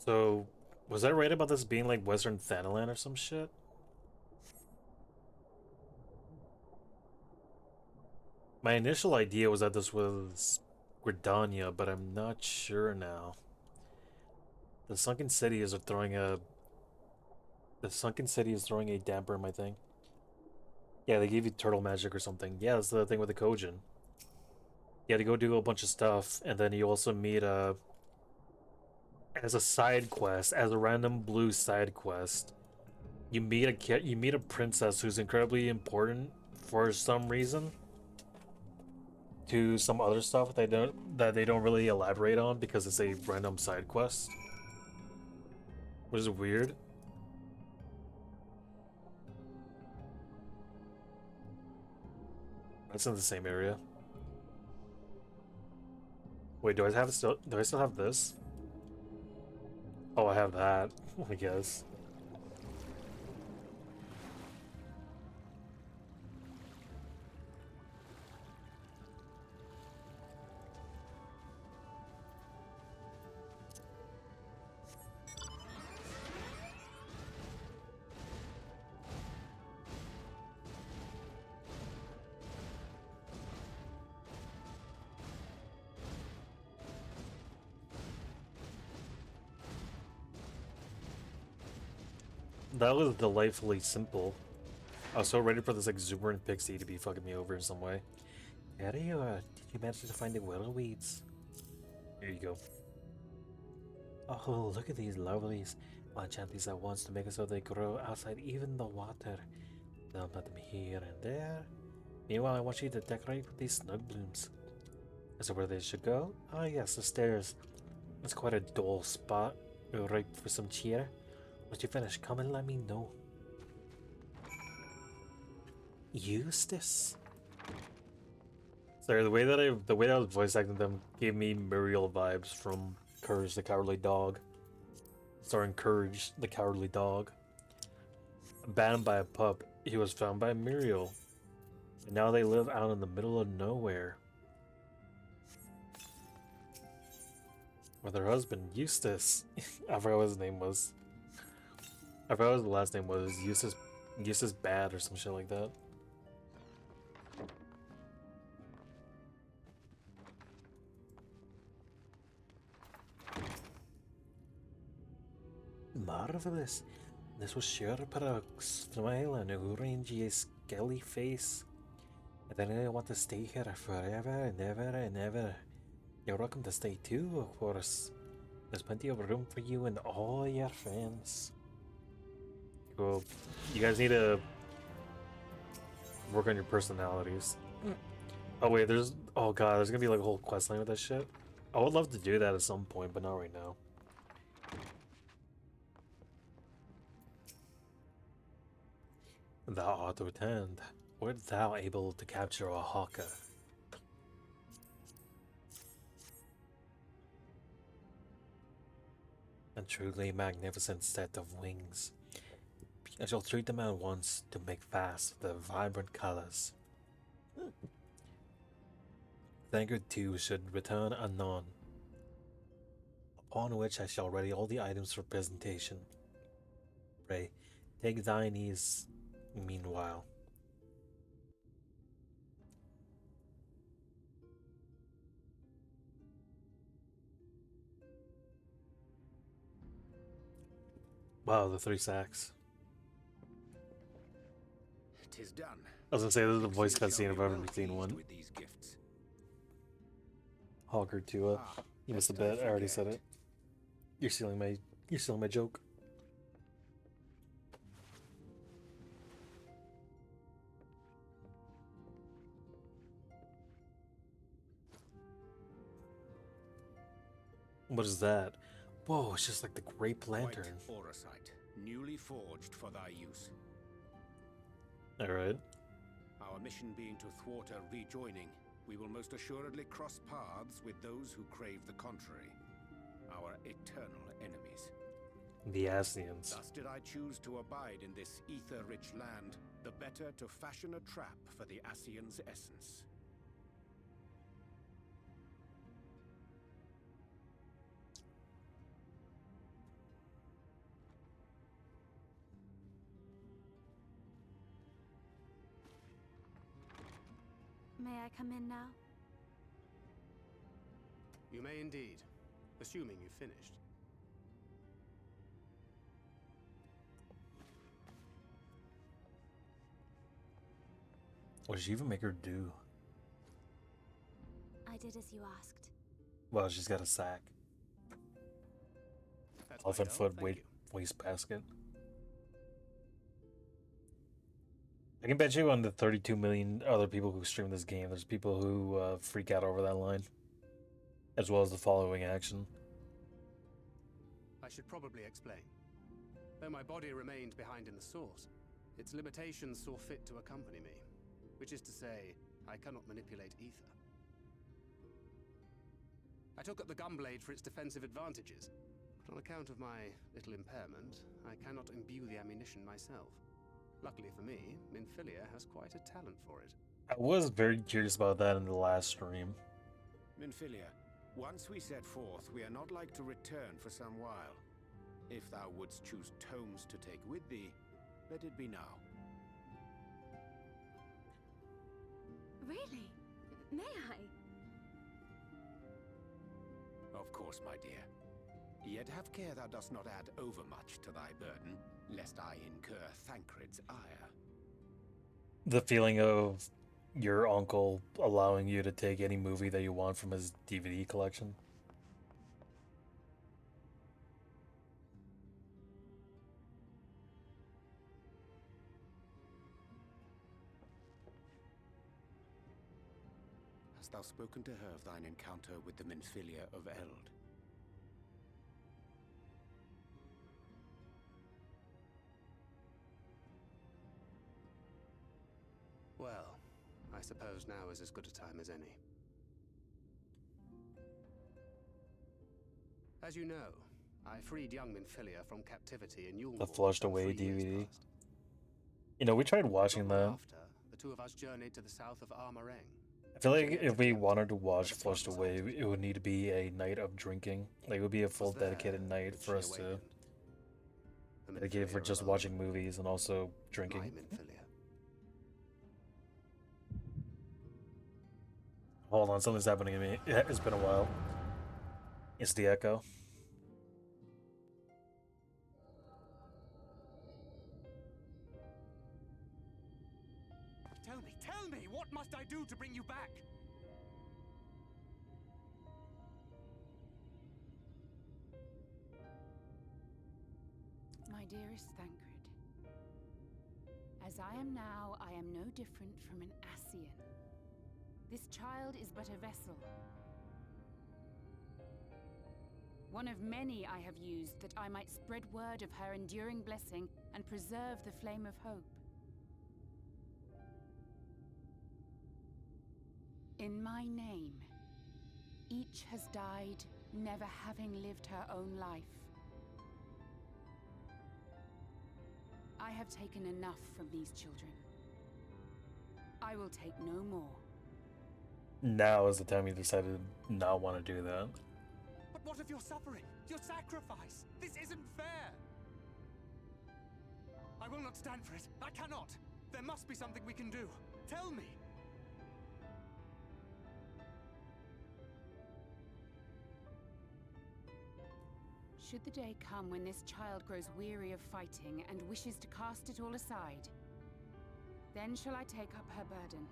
So, was I right about this being like Western Thanalan or some shit? My initial idea was that this was Gridania, but I'm not sure now. The sunken city is throwing a damper in my thing. Yeah, they gave you turtle magic or something. Yeah, that's the thing with the Kojin. You had to go do a bunch of stuff, and then you also meet as a side quest, as a random blue side quest. You meet a princess who's incredibly important for some reason to some other stuff that they don't really elaborate on because it's a random side quest. Which is weird. That's in the same area. Wait, do I still have this? Oh, I have that, I guess. That was delightfully simple. I was so ready for this exuberant pixie to be fucking me over in some way. There you are. Did you manage to find the willow weeds? Here you go. Oh, look at these lovelies. Plant chant these at once to make it so they grow outside even the water. Then put them here and there. Meanwhile, I want you to decorate with these snug blooms. Is that where they should go? Ah, yes, the stairs. It's quite a dull spot. Right for some cheer. Once you finish, come and let me know. Eustace. Sorry, the way that I was voice acting them gave me Muriel vibes from Courage the Cowardly Dog. Starring Courage the Cowardly Dog. Abandoned by a pup, he was found by Muriel. And now they live out in the middle of nowhere. With her husband, Eustace. I forgot what his name was. I forgot what the last name was. Eustace Bad or some shit like that. Marvelous. This will sure put a smile on Orange's skelly face. And then I want to stay here forever and ever and ever. You're welcome to stay too, of course. There's plenty of room for you and all your friends. Cool. You guys need to work on your personalities. Oh wait, oh god, there's gonna be like a whole quest line with that shit. I would love to do that at some point, but not right now. Thou art returned. Wert thou able to capture a hawker? A truly magnificent set of wings. I shall treat them at once to make fast the vibrant colors. Thancred 2 should return anon, upon which I shall ready all the items for presentation. Pray, take thine ease meanwhile. Wow, the 3 sacks. Tis done. I was gonna say, this is the voice Pixie cutscene shall if be I've well ever seen pleased one. with these gifts. Hogger Tua. You missed a lest I bit, I already said forget. it. You're stealing my joke. What is that? Whoa, it's just like the Grape Lantern. White Orosite, newly forged for thy use. Alright. Our mission being to thwart a rejoining, we will most assuredly cross paths with those who crave the contrary. Our eternal enemies. The Asians. Thus did I choose to abide in this ether-rich land, the better to fashion a trap for the Asian's essence. May I come in now? You may indeed, assuming you've finished. What did she even make her do? I did as you asked. Well, she's got a sack. That's Elephant quite foot well, thank you. waste basket. I can bet you on the 32 million other people who stream this game, there's people who freak out over that line. As well as the following action. I should probably explain. Though my body remained behind in the source, its limitations saw fit to accompany me. Which is to say, I cannot manipulate ether. I took up the gunblade for its defensive advantages, but on account of my little impairment, I cannot imbue the ammunition myself. Luckily for me, Minfilia has quite a talent for it. I was very curious about that in the last stream. Minfilia, once we set forth, we are not like to return for some while. If thou wouldst choose tomes to take with thee, let it be now. Really? May I? Of course, my dear. Yet have care thou dost not add overmuch to thy burden, lest I incur Thancred's ire. The feeling of your uncle allowing you to take any movie that you want from his DVD collection. Hast thou spoken to her of thine encounter with the Minfilia of Eld? Well, I suppose now is as good a time as any. As you know, I freed young Minfilia from captivity in Yulmore. The flushed some away 3 years DVD. past. You know, we tried watching Not long that. after, the two of us journeyed to the south of Armareng. I feel like if we wanted to watch Flushed Away, it would need to be a night of drinking. Like, it would be a full Was there dedicated night that for she us to awakened. The dedicate for Minfilia just of watching old. movies and also My drinking. Minfilia. Hold on, something's happening to me. It's been a while. It's the echo. Tell me, what must I do to bring you back? My dearest Thancred, as I am now, I am no different from an Asian. This child is but a vessel. One of many I have used that I might spread word of her enduring blessing and preserve the flame of hope. In my name, each has died, never having lived her own life. I have taken enough from these children. I will take no more. Now is the time you decided not want to do that. But what of your suffering? Your sacrifice? This isn't fair! I will not stand for it. I cannot! There must be something we can do. Tell me! Should the day come when this child grows weary of fighting and wishes to cast it all aside, then shall I take up her burden.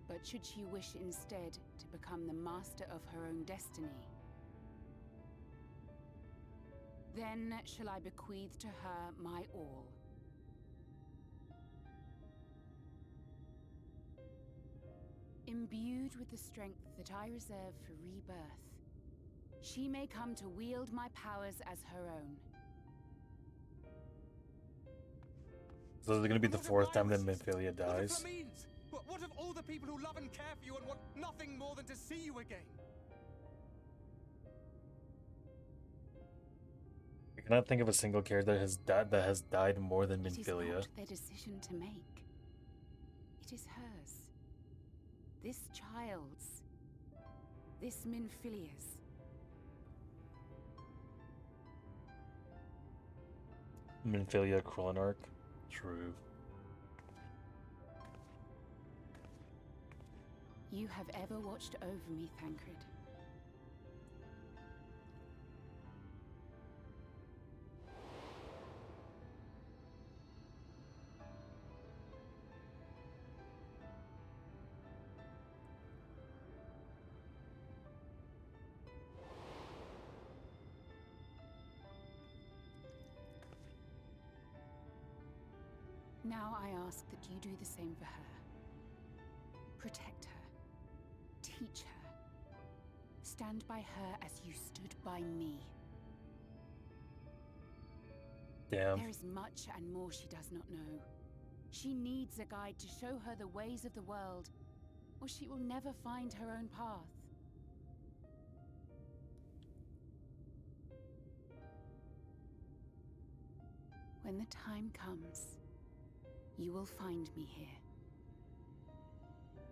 But should she wish instead to become the master of her own destiny, then shall I bequeath to her my all. Imbued with the strength that I reserve for rebirth, she may come to wield my powers as her own. So this is going to be the fourth time that Minfilia dies. What of all the people who love and care for you and want nothing more than to see you again? I cannot think of a single character that has died more than Minfilia. It is not their decision to make. It is hers. This child's. This Minfilia's. Minfilia Krollenark? True. You have ever watched over me, Thancred. Now I ask that you do the same for her. Protect her. Teach her. Stand by her as you stood by me. Damn. There is much and more she does not know. She needs a guide to show her the ways of the world, or she will never find her own path. When the time comes, you will find me here.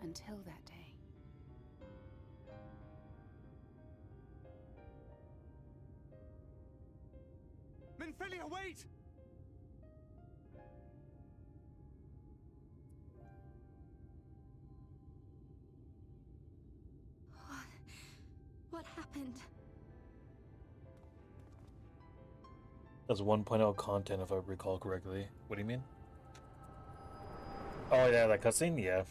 Until that day. Minfilia, wait! What happened? That's 1.0 content if I recall correctly. What do you mean? Oh yeah, that cutscene? Yeah.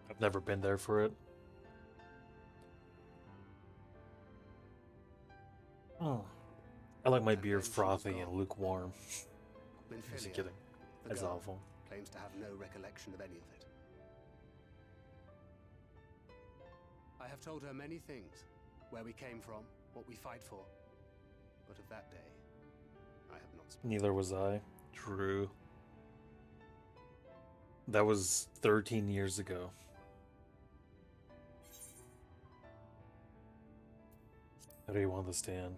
I've never been there for it. Oh. I like my beer frothy and lukewarm. Just kidding. That's awful. Claims to have no recollection of any of it. I have told her many things. Where we came from, what we fight for. But of that day, I have not spoken. Neither was I. True. That was 13 years ago. How do you want this to end?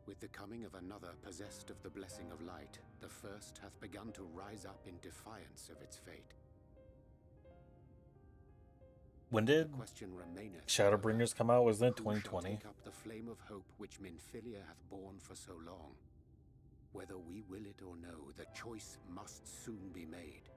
With the coming of another possessed of the blessing of light, the first hath begun to rise up in defiance of its fate. When did Question remaineth, Shadowbringers come out? Was that who shall 2020? take up the flame of hope which Minfilia hath borne for so long? Whether we will it or no, the choice must soon be made.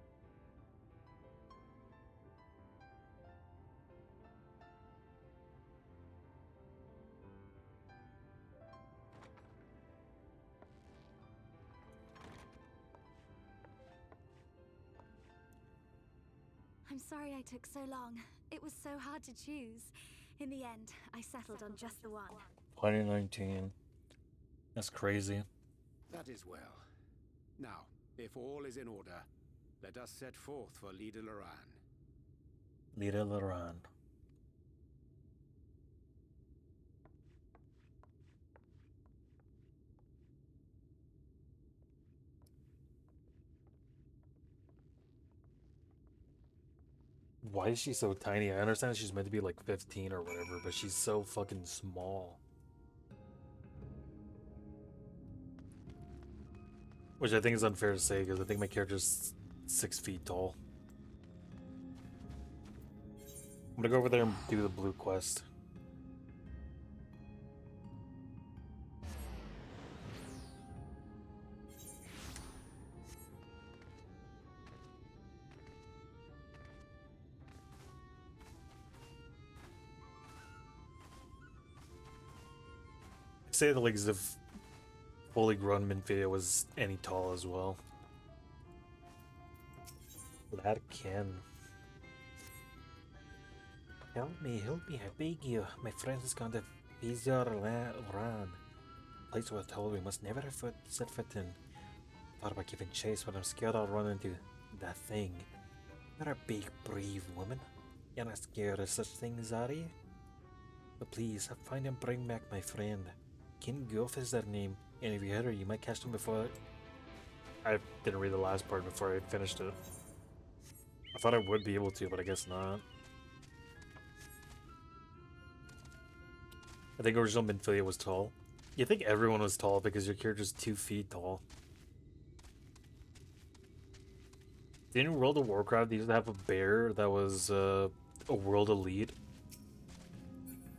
I'm sorry I took so long. It was so hard to choose. In the end, I settled on just the one. 2019. That's crazy. That is well. Now, if all is in order, let us set forth for Lida Loran. Lida Loran. Why is she so tiny? I understand she's meant to be like 15 or whatever, but she's so fucking small. Which I think is unfair to say, because I think my character's 6 feet tall. I'm gonna go over there and do the blue quest. Say the legs of fully grown Minfidia was any tall as well. That can. Help me, I beg you. My friend has gone to Vizoran. Place we're told we must never set foot in. Thought about giving chase, but I'm scared I'll run into that thing. You're a big, brave woman. You're not scared of such things, are you? But please, find and bring back my friend. King Goof is their name, and if you hit her, you might catch them before... I didn't read the last part before I finished it. I thought I would be able to, but I guess not. I think original Minfilia was tall. You think everyone was tall because your character's 2 feet tall. Didn't World of Warcraft used to have a bear that was a world elite?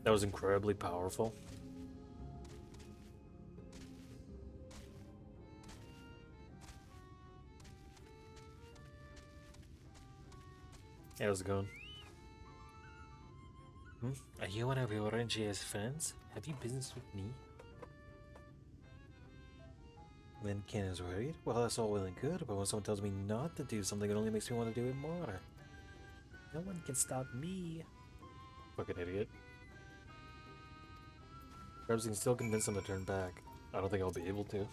That was incredibly powerful. Hey, how's it going? Are you one of Orange's friends? Have you business with me? Then Ken is worried. Well, that's all well and good, but when someone tells me not to do something, it only makes me want to do it more. No one can stop me. Fucking idiot. Perhaps you can still convince him to turn back. I don't think I'll be able to.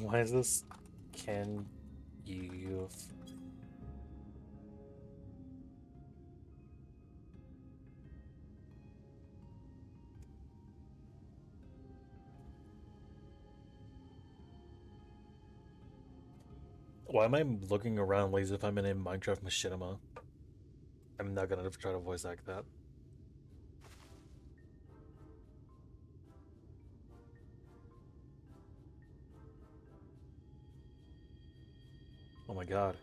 Why is this? Can you... Why am I looking around like as if I'm in a Minecraft machinima? I'm not gonna try to voice act that. Oh my god.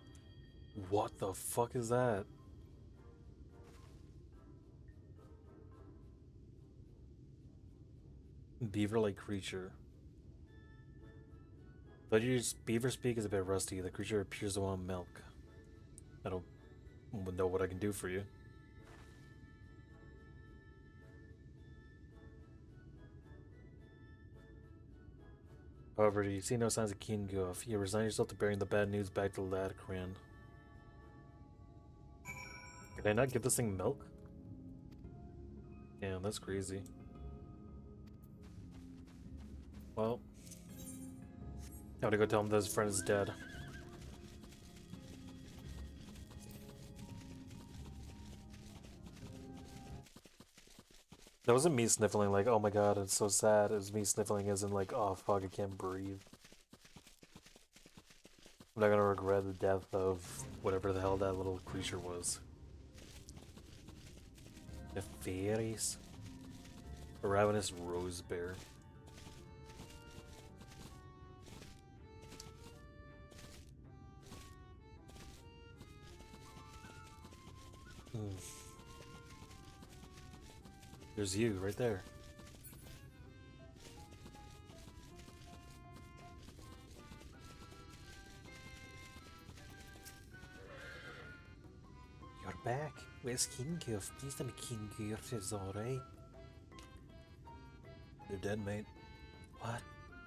What the fuck is that? Beaver-like creature. But your beaver speak is a bit rusty. The creature appears to want milk. I don't know what I can do for you. However, you see no signs of Keen Goof. You resign yourself to bearing the bad news back to Ladkran. Can I not give this thing milk? Damn, that's crazy. Well, I gotta go tell him that his friend is dead. That wasn't me sniffling like, oh my god, it's so sad. It was me sniffling as in like, oh fuck, I can't breathe. I'm not gonna regret the death of whatever the hell that little creature was. The fairies. A ravenous rose bear. There's you, right there. You're back. Where's King Goof? Please tell me King Goof is alright. They're dead, mate. What?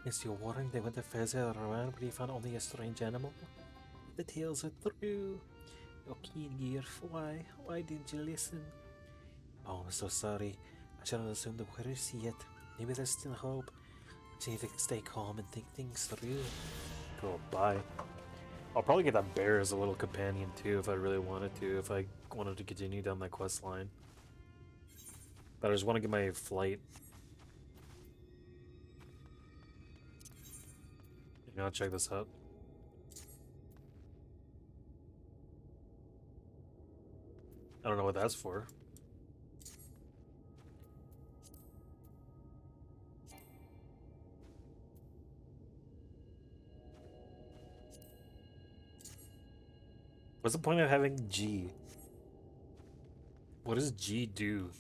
Is you worrying they went to visit around where you found only a strange animal? The tales are true. Oh, King Goof, why? Why didn't you listen? Oh, I'm so sorry. I shouldn't assume the worst yet. Maybe there's still hope. So you need to stay calm and think things through. Cool, bye. I'll probably get that bear as a little companion too if I really wanted to, if I wanted to continue down that quest line. But I just want to get my flight. You know, check this out. I don't know what that's for. What's the point of having G? What does G do?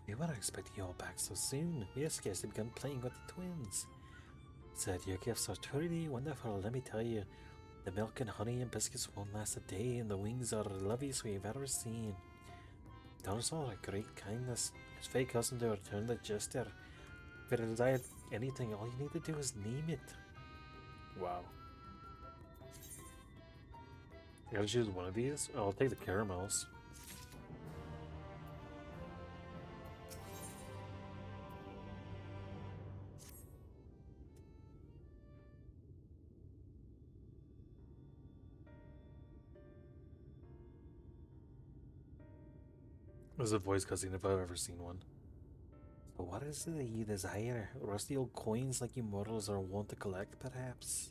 We weren't expecting you all back so soon. We had scarcely begun playing with the twins. Said your gifts are truly wonderful, let me tell you. The milk and honey and biscuits won't last a day, and the wings are the loveliest we've ever seen. Done us all a great kindness. It's very cousin to return the gesture. If you desire anything, all you need to do is name it. Wow. I gotta choose one of these? Oh, I'll take the caramels. This is a voice cutscene if I've ever seen one. So what is it that you desire? Rusty old coins like you mortals are wont to collect, perhaps?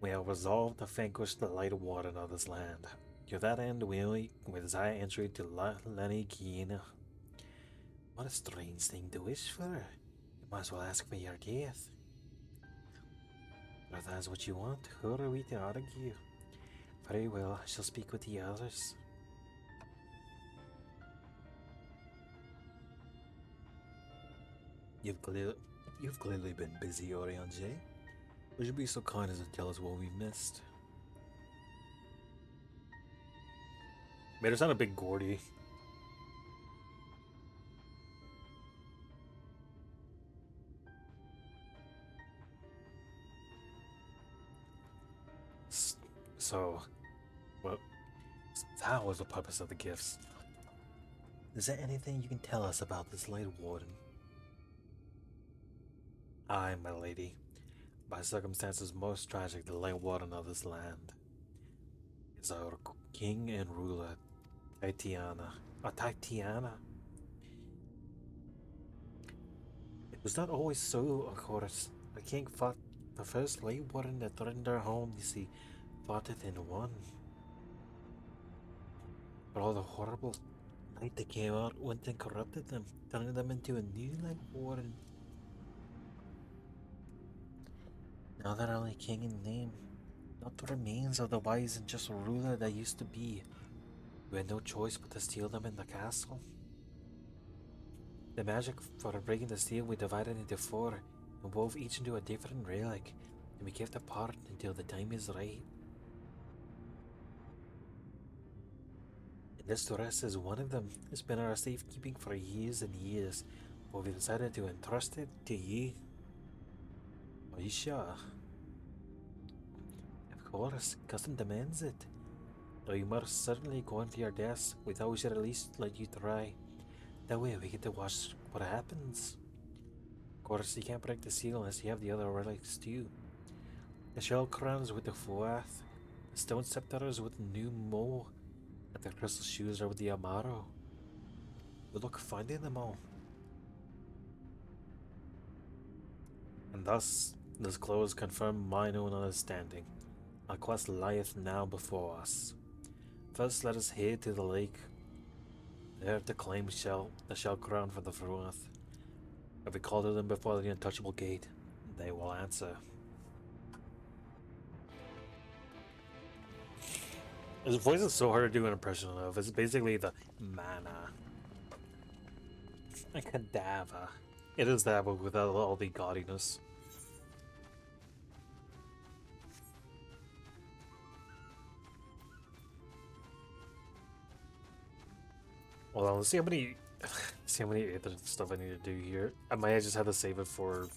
We are resolved to vanquish the light water of this land. To that end, we desire entry to Lenny Guiana. What a strange thing to wish for. You might as well ask for your death. But if that's what you want, who are we to argue? Very well, I shall speak with the others. You've clearly been busy, Oriange. Would you be so kind as to tell us what we've missed? Made her sound a bit Gordy. So, well, that was the purpose of the gifts. Is there anything you can tell us about this Light Warden? Aye, my lady. By circumstances most tragic, the Light Warden of this land is our king and ruler, Tatiana. Tatiana. It was not always so, of course. The king fought the first Light Warden that threatened our home, you see, fought it and won. But all the horrible light that came out went and corrupted them, turning them into a new Light Warden. Now they're only king in name, not the remains of the wise and just ruler that used to be. We had no choice but to steal them in the castle. The magic for breaking the seal we divided into 4 and wove each into a different relic, and we kept apart until the time is right. And this Torres is one of them. It's been our safekeeping for years and years, but we decided to entrust it to you. Are you sure? Of course, custom demands it. Though you must certainly go into your desk, we thought we should at least let you try. That way we get to watch what happens. Of course, you can't break the seal unless you have the other relics too. The shell crowns with the Fuath, the stone scepters with the new Mo, and the crystal shoes are with the Amaro. Good luck finding them all. And thus, this close confirm mine own understanding. Our quest lieth now before us. First, let us head to the lake, there to claim the shell crown for the Fruath. If we call to them before the untouchable gate, they will answer. His voice is so hard to do an impression of. It's basically the mana. A cadaver. It is that, but without all the gaudiness. Hold on, let's see how many other stuff I need to do here. I might just have to save it for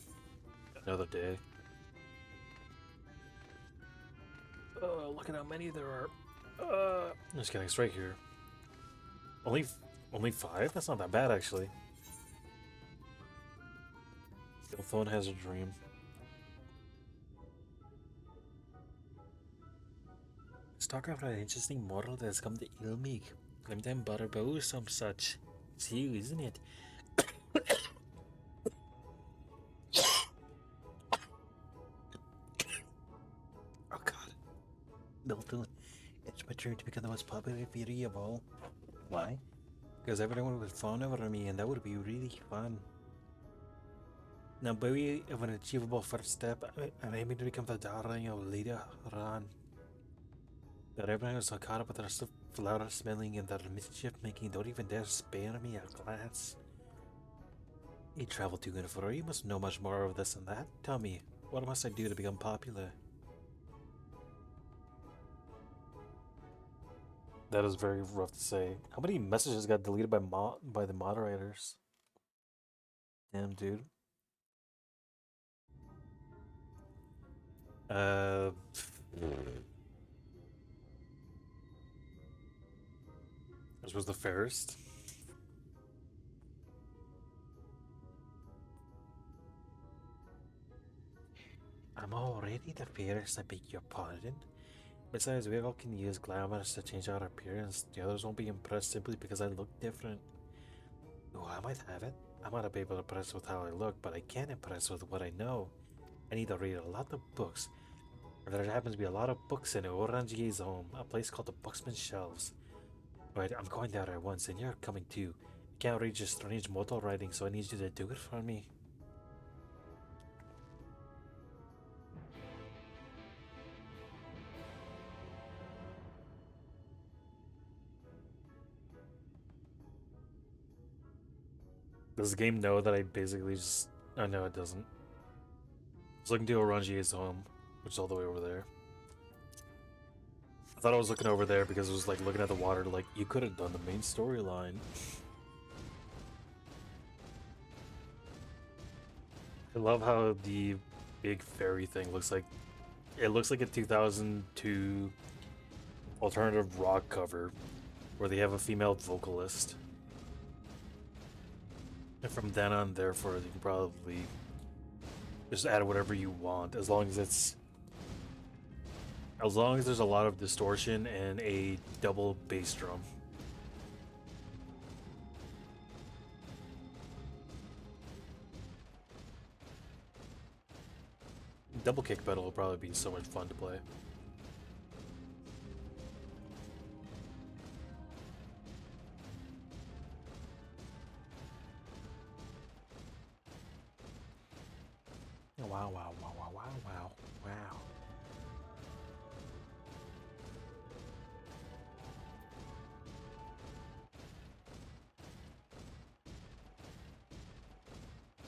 another day. Look at how many there are. I'm just kidding, it's right here. Only 5? That's not that bad, actually. The phone has a dream. Let's talk about an interesting model that has come to Ilmig. Claim them Barabo or some such. It's you, isn't it? Oh god. Milton, it's my turn to become the most popular theory of all. Why? Because everyone would fawn over me and that would be really fun. Now, by way of an achievable first step, I'm aiming to become the darling of Lady Ran. That everyone is so caught up with their flower smelling and their mischief making don't even dare spare me a glance. You travel to and fro, you must know much more of this and that. Tell me, what must I do to become popular? That is very rough to say. How many messages got deleted by the moderators? Damn, dude. This was the fairest. I'm already the fairest, I beg your pardon. Besides, we all can use glamours to change our appearance. The others won't be impressed simply because I look different. Oh, I might have it. I might not be able to impress with how I look, but I can impress with what I know. I need to read a lot of books. There happens to be a lot of books in Orangier's home, a place called the Bucksman's Shelves. Right, I'm going there at once, and you're coming too. I can't read your strange mortal writing, so I need you to do it for me. Does the game know that I basically just... I know it doesn't. I was looking to Orangier's home, which is all the way over there. I thought I was looking over there because it was like looking at the water, like, you could have done the main storyline. I love how the big fairy thing looks like... It looks like a 2002 alternative rock cover where they have a female vocalist. And from then on, therefore, you can probably just add whatever you want, as long as it's... As long as there's a lot of distortion and a double bass drum. Double kick pedal will probably be so much fun to play. Wow, wow, wow, wow, wow, wow, wow.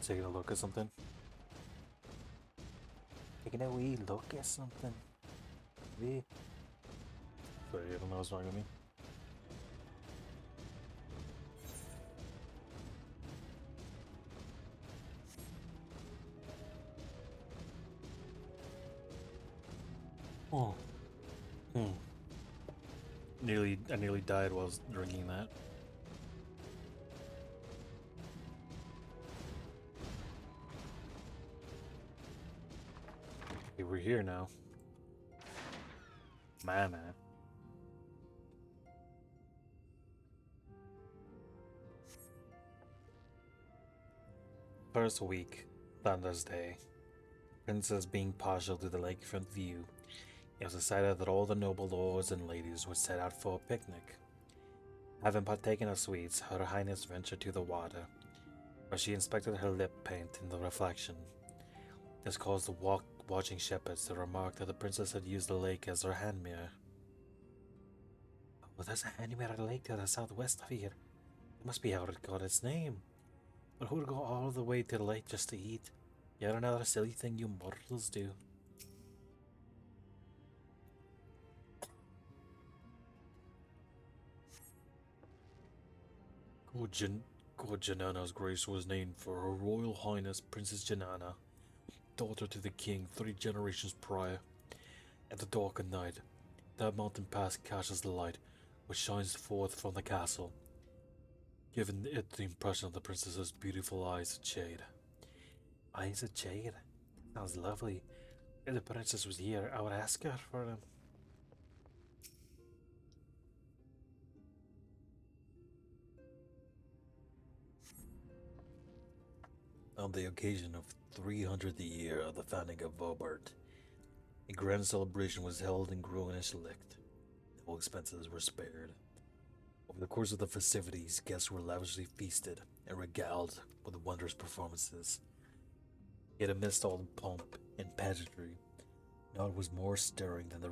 Taking a look at something. Taking a wee look at something. Wee. Sorry, I don't know what's wrong with me. Oh. I nearly died while I was drinking that. Okay, we're here now. Man. First week, Thunder's Day. Princess being partial to the lakefront view, it was decided that all the noble lords and ladies would set out for a picnic. Having partaken of sweets, Her Highness ventured to the water, where she inspected her lip paint in the reflection. This caused the watching shepherds to remark that the princess had used the lake as her hand mirror. Oh, there's a hand mirror lake to the southwest of here. It must be how it got its name. But who would go all the way to the lake just to eat? Yet another silly thing you mortals do. God Janana's grace was named for Her Royal Highness Princess Janana, daughter to the king 3 generations prior. At the dark of night, that mountain pass catches the light which shines forth from the castle, giving it the impression of the princess's beautiful eyes of jade. Eyes of jade? Sounds lovely. If the princess was here, I would ask her for them. On the occasion of 300th year of the founding of Vobert, a grand celebration was held in Grownish Licht. No expenses were spared. Over the course of the festivities, guests were lavishly feasted and regaled with wondrous performances. Yet amidst all the pomp and pageantry, naught was more stirring than the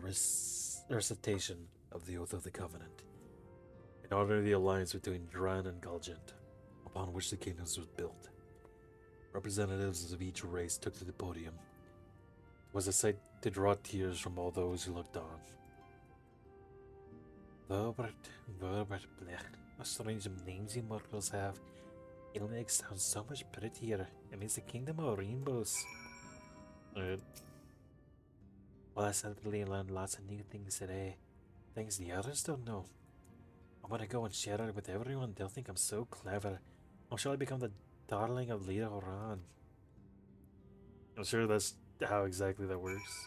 recitation of the Oath of the Covenant, in honor of the alliance between Dran and Galgant, upon which the kingdoms was built. Representatives of each race took to the podium. It was a sight to draw tears from all those who looked on. Verbert Blech, what strange names you mortals have. It'll make sound so much prettier. It means the kingdom of rainbows. Well, I certainly learned lots of new things today. Things the others don't know. I'm gonna go and share it with everyone. They'll think I'm so clever. I'm sure I'll become the darling of Lita Oran. I'm sure that's how exactly that works.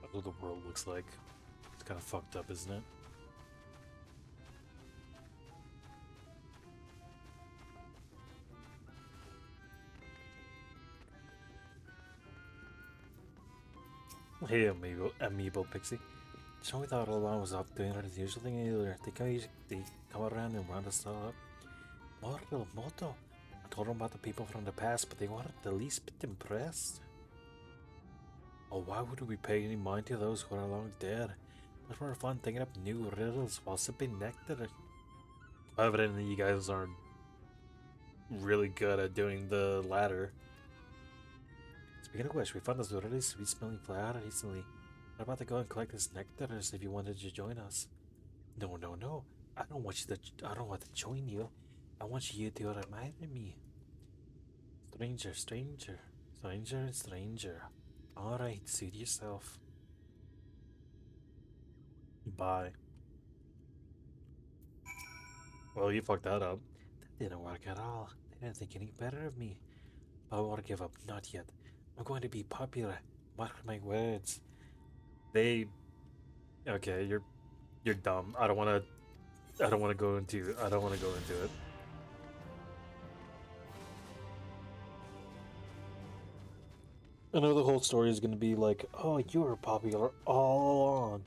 That's what the world looks like. It's kind of fucked up, isn't it? Hey, amiibo Pixie. So we thought Alon was up doing the usual thing either. They come around and round us all up. Mortal Moto. I told them about the people from the past, but they weren't the least bit impressed. Oh, why would we pay any mind to those who are long dead? Much more fun thinking up new riddles while sipping nectar. Evidently, you guys aren't really good at doing the latter. Speaking of which, we found this really sweet smelling flower recently. We're about to go and collect this nectar if you wanted to join us. No, no, no. I don't want to join you. I want you to admire me. Stranger, stranger, stranger, stranger. Alright, suit yourself. Bye. Well, you fucked that up. That didn't work at all. They didn't think any better of me. But I won't give up, not yet. I'm going to be popular. Mark my words. Okay, you're dumb. I don't wanna go into it. I know the whole story is gonna be like, oh, you were popular all along.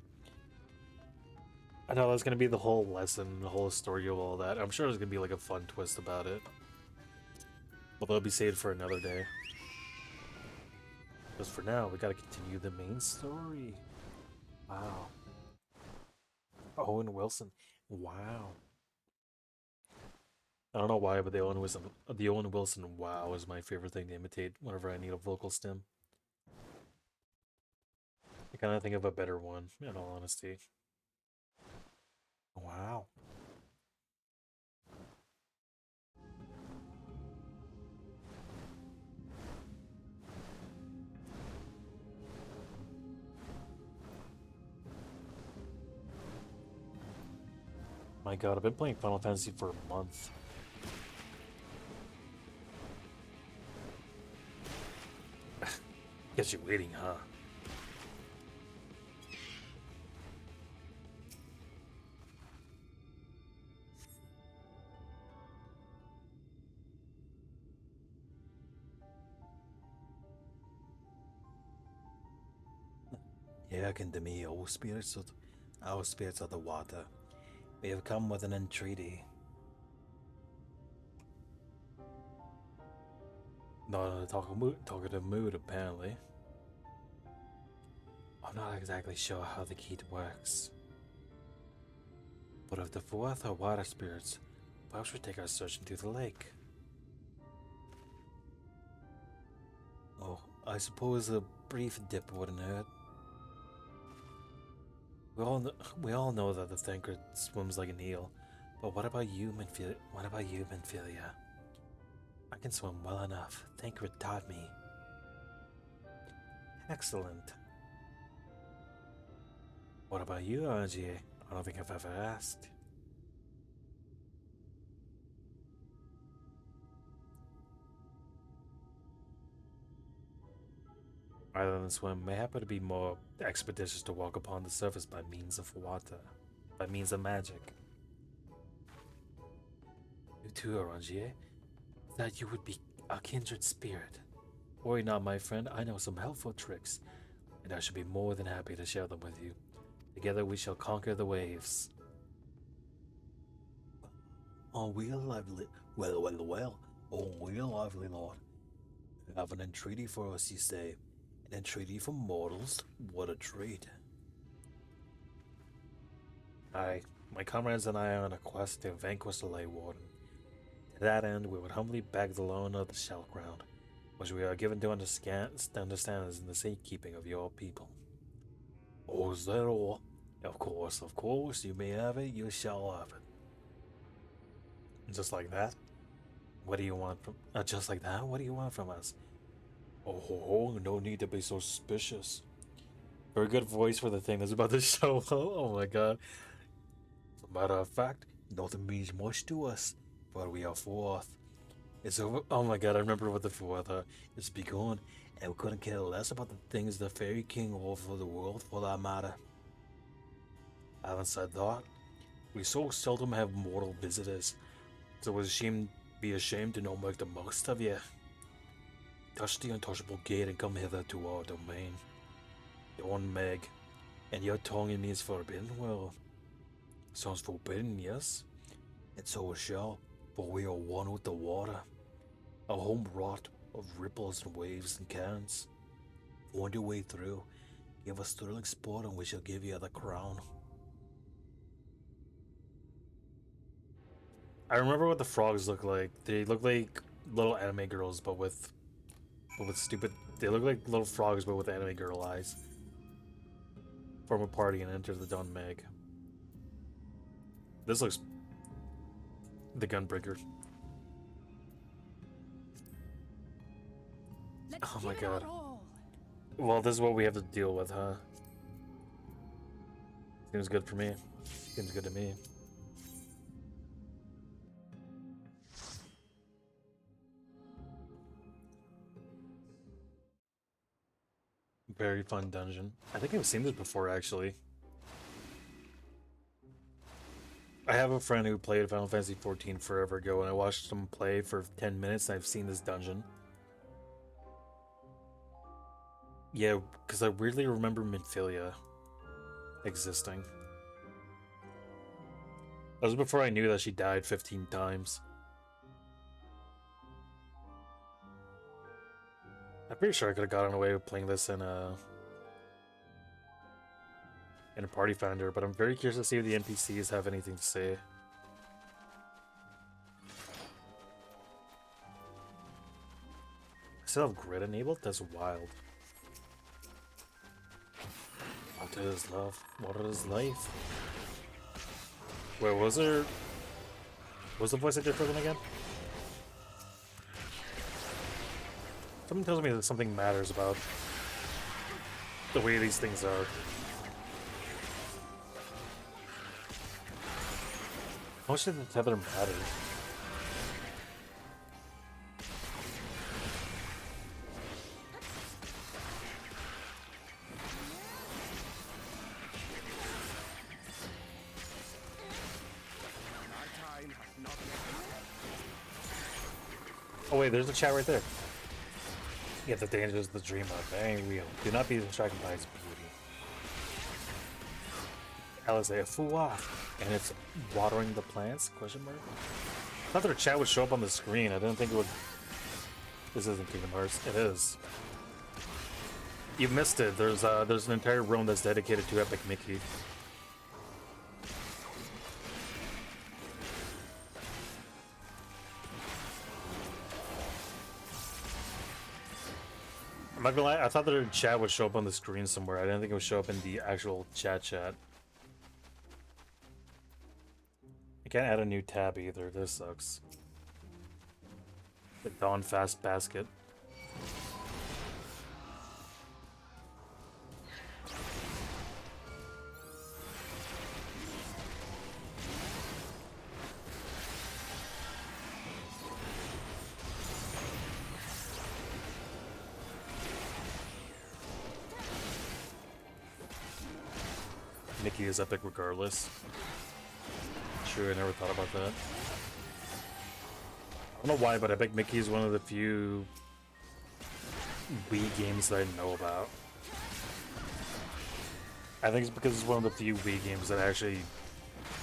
I know that's gonna be the whole lesson, the whole story of all that. I'm sure there's gonna be like a fun twist about it. But that'll be saved for another day. Because for now, we gotta continue the main story. Wow. Owen Wilson. Wow. I don't know why, but the Owen Wilson wow is my favorite thing to imitate whenever I need a vocal stim. I kind of think of a better one, in all honesty. Wow. My god, I've been playing Final Fantasy for a month. Guess you're waiting, huh? Hearken to me, O spirits of the water. We have come with an entreaty. Not in a talkative mood, apparently. I'm not exactly sure how the key works. But if the fourth are water spirits, Perhaps we take our search into the lake. Oh, I suppose a brief dip wouldn't hurt. We all know that the Thancred swims like an eel, but what about you, Minfilia? I can swim well enough. Thancred taught me. Excellent. What about you, RGA? I don't think I've ever asked. Rather than swim, may happen to be more expeditious to walk upon the surface by means of water, by means of magic. You too, Orangier? That you would be a kindred spirit. Worry not, my friend, I know some helpful tricks, and I should be more than happy to share them with you. Together we shall conquer the waves. Oh, we're lively. Well. Oh, we're lively, Lord. You have an entreaty for us, you say? An entreaty for mortals? What a treat. Aye, my comrades and I are on a quest to vanquish the Ley Warden. To that end, we would humbly beg the loan of the Shell Ground, which we are given to understand is in the safekeeping of your people. Oh, is that all? Of course, you may have it, you shall have it. Just like that? What do you want from just like that? What do you want from us? Oh, no need to be so suspicious. Very good voice for the thing that's about to show up. Oh my god. As a matter of fact, nothing means much to us, for we are forth. It's over. Oh my god, I remember what the fourth. It's begun, and we couldn't care less about the things the Fairy King or for the world, for that matter. Having said that, we so seldom have mortal visitors, so we'd be ashamed to not make the most of you. Touch the untouchable gate and come hither to our domain. Dawn Meg, and your tongue in me is forbidden. Well, sounds forbidden, yes? And so it shall, for we are one with the water. A home wrought of ripples and waves and cans. Find your way through, give us thrilling sport, and we shall give you the crown. I remember what the frogs look like. They look like little anime girls, but with stupid. They look like little frogs, but with anime girl eyes. Form a party and enter the Dawn Meg. This looks the Gunbreaker. Oh my god. Well, this is what we have to deal with, huh? Seems good for me. Seems good to me. Very fun dungeon. I think I've seen this before, actually. I have a friend who played Final Fantasy XIV forever ago, and I watched him play for 10 minutes, and I've seen this dungeon. Yeah, because I weirdly remember Minfilia existing. That was before I knew that she died 15 times. I'm pretty sure I could have gotten away with playing this in a party finder, but I'm very curious to see if the NPCs have anything to say. I still have grid enabled? That's wild. Water is love. Water is life. Wait, was there... What's the voice actor for them again? Something tells me that something matters about the way these things are. How much did the tether matter? Oh wait, there's a chat right there. Yeah, the dangers of the dream are very real. Do not be distracted by its beauty. Alizé, fua, and it's watering the plants? Question mark. I thought their chat would show up on the screen. I didn't think it would. This isn't Kingdom Hearts. It is. You missed it. There's an entire room that's dedicated to Epic Mickey. I'm not gonna lie, I thought the chat would show up on the screen somewhere. I didn't think it would show up in the actual chat. I can't add a new tab either. This sucks. The Dawn Fast Basket. Mickey is epic regardless. True, I never thought about that. I don't know why, but I bet Mickey is one of the few Wii games that I know about. I think it's because it's one of the few Wii games that actually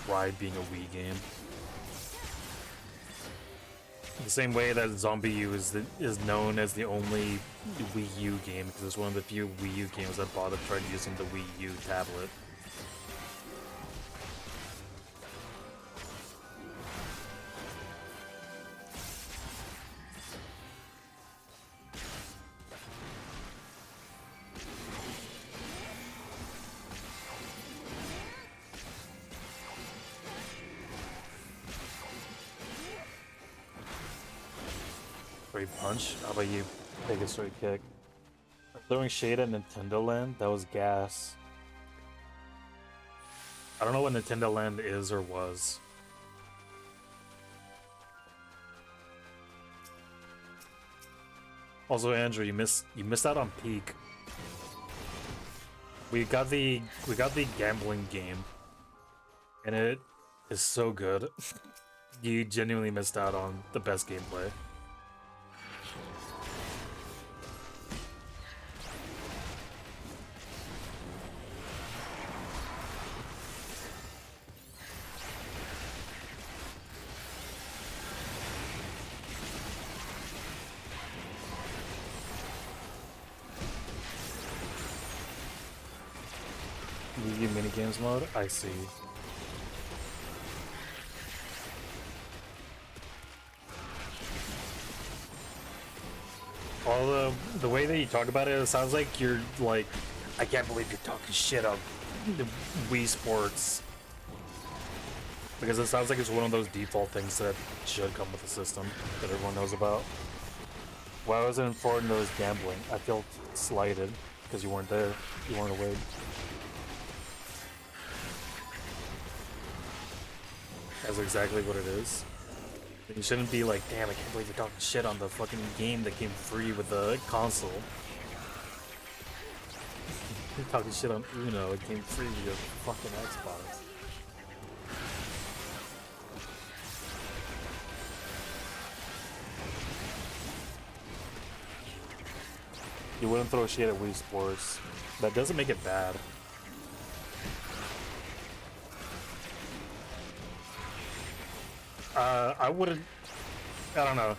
tried being a Wii game. The same way that Zombie U is known as the only Wii U game, because it's one of the few Wii U games that bothered tried using the Wii U tablet. Straight punch? How about you take a straight kick? Throwing shade at Nintendo Land? That was gas. I don't know what Nintendo Land is or was. Also, Andrew, you missed out on Peak. We got the gambling game, and it is so good. You genuinely missed out on the best gameplay. Wii U minigames mode? I see. All the way that you talk about it sounds like you're like, I can't believe you're talking shit on the Wii Sports. Because it sounds like it's one of those default things that should come with the system that everyone knows about. Why wasn't informed it was gambling? I felt slighted because you weren't there. You weren't awake. That's exactly what it is. You shouldn't be like, damn, I can't believe you're talking shit on the fucking game that came free with the console. You're talking shit on Uno, it came free with your fucking Xbox. You wouldn't throw shit at Wii Sports. That doesn't make it bad. I wouldn't. I don't know.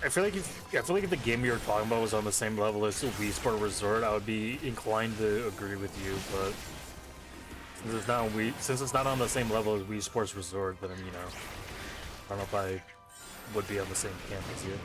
I feel like if the game you were talking about was on the same level as Wii Sport Resort, I would be inclined to agree with you. But since it's not on the same level as Wii Sports Resort, then you know, I don't know if I would be on the same camp as you.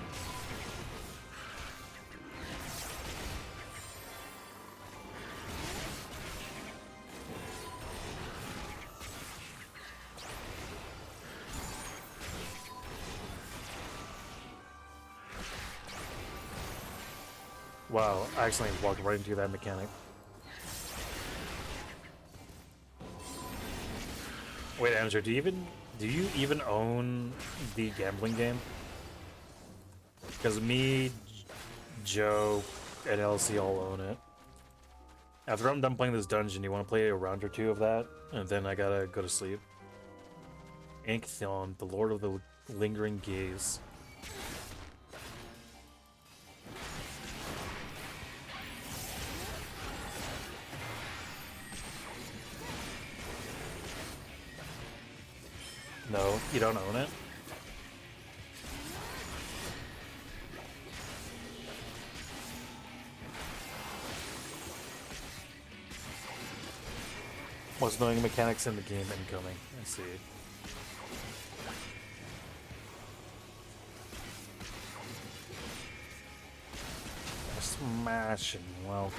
Wow, I accidentally walked right into that mechanic. Wait, Andrew, do you even own the gambling game? Because me, Joe, and LC all own it. After I'm done playing this dungeon, you want to play a round or two of that, and then I gotta go to sleep. Anchthon, the Lord of the Lingering Gaze. No, you don't own it? Most annoying mechanics in the game incoming. I see. Smash and welcome.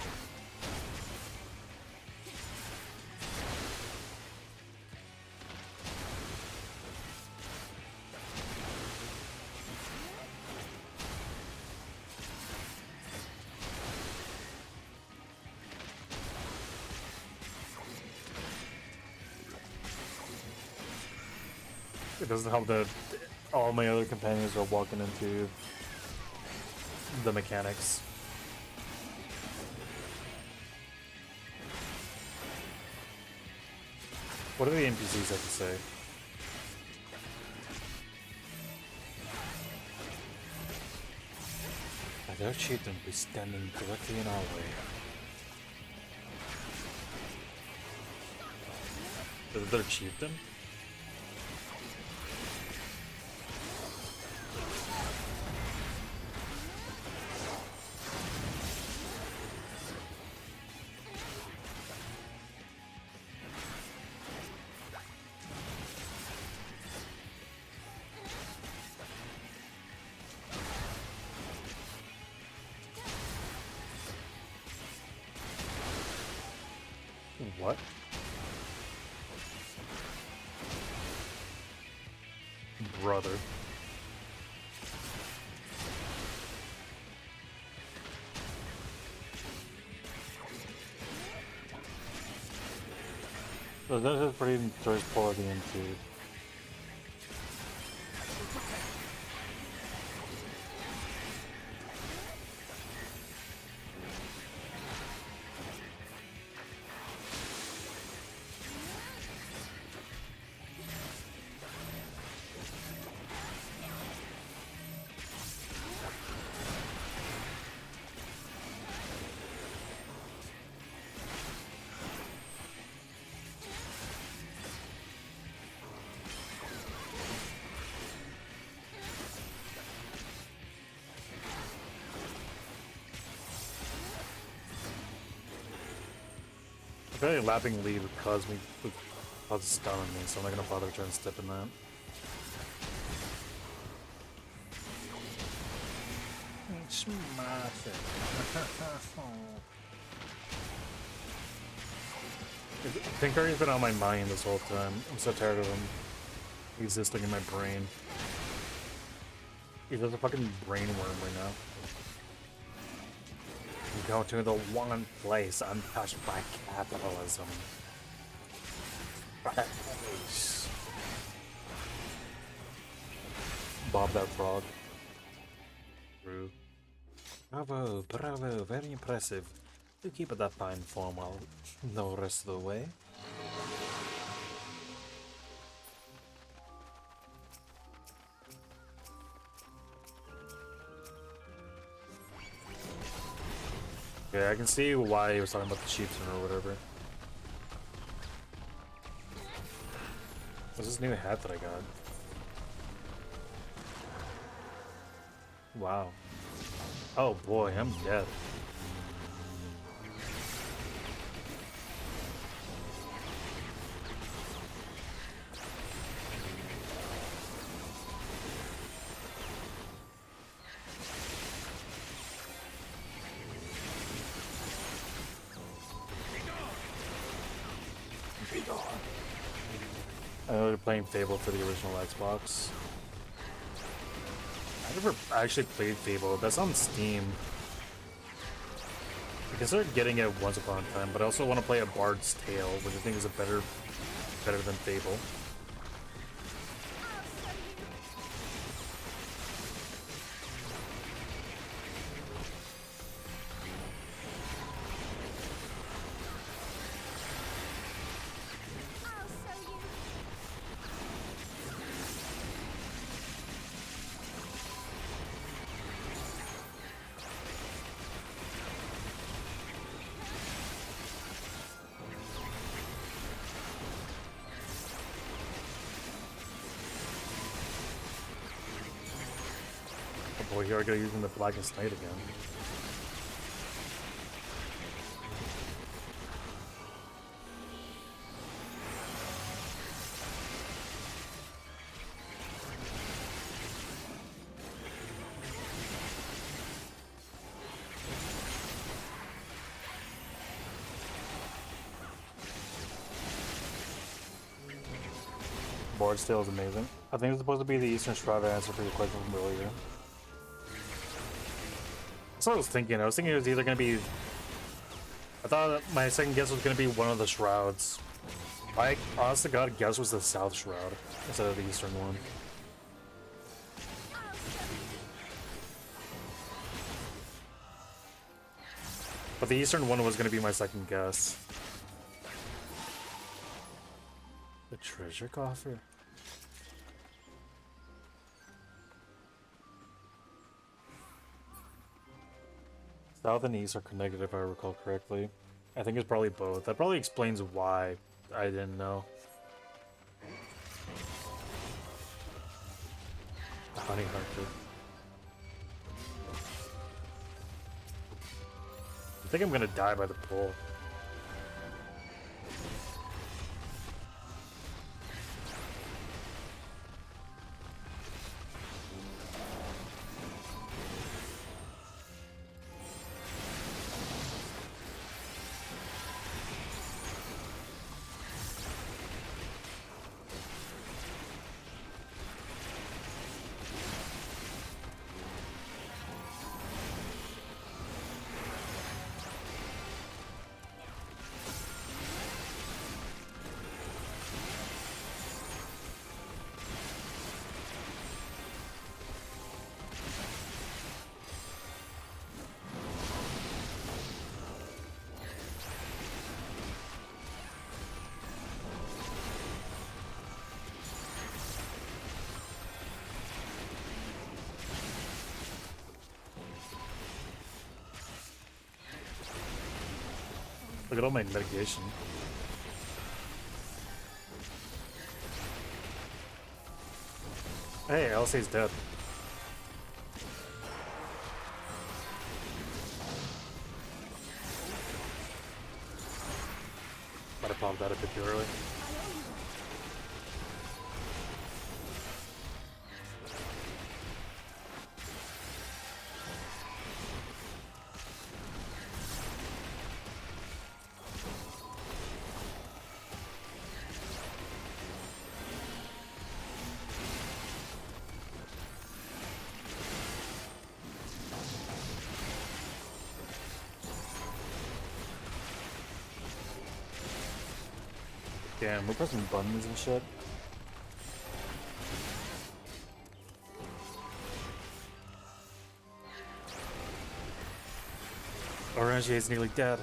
It doesn't help that all my other companions are walking into the mechanics. What do the NPCs have to say? Their chieftain will be standing directly in our way. Is it their chieftain? What? Brother. So this is pretty choice quality into. I feel like lapping lead would cause a stun on me, so I'm not gonna bother trying to step in that. Pinkari's been on my mind this whole time. I'm so tired of him existing in my brain. He's just a fucking brain worm right now. You go to the one place untouched by capitalism. Nice. Bob that frog. True. Bravo, bravo, very impressive. You keep it that fine form while the rest of the way. Yeah, I can see why he was talking about the chieftain or whatever. What's this new hat that I got? Wow. Oh boy, I'm dead. I know they're playing Fable for the original Xbox. I never actually played Fable. That's on Steam. I considered getting it once upon a time, but I also want to play A Bard's Tale, which I think is better than Fable. Boy, here I go using the Blackest Night again. Bard's Tale is amazing. I think it's supposed to be the Eastern Shroud answer for your question from earlier. That's what I was thinking. I was thinking it was either going to be... I thought my second guess was going to be one of the shrouds. My honest to God guess was the South Shroud instead of the Eastern one. But the Eastern one was going to be my second guess. The treasure coffer? South and East are connected if I recall correctly. I think it's probably both. That probably explains why I didn't know. The honey hearted. I think I'm gonna die by the pool. Look at all my mitigation. Hey, Elsie's dead. Might have popped that a bit too early. Damn, we're pressing buttons and shit. Orange is nearly dead.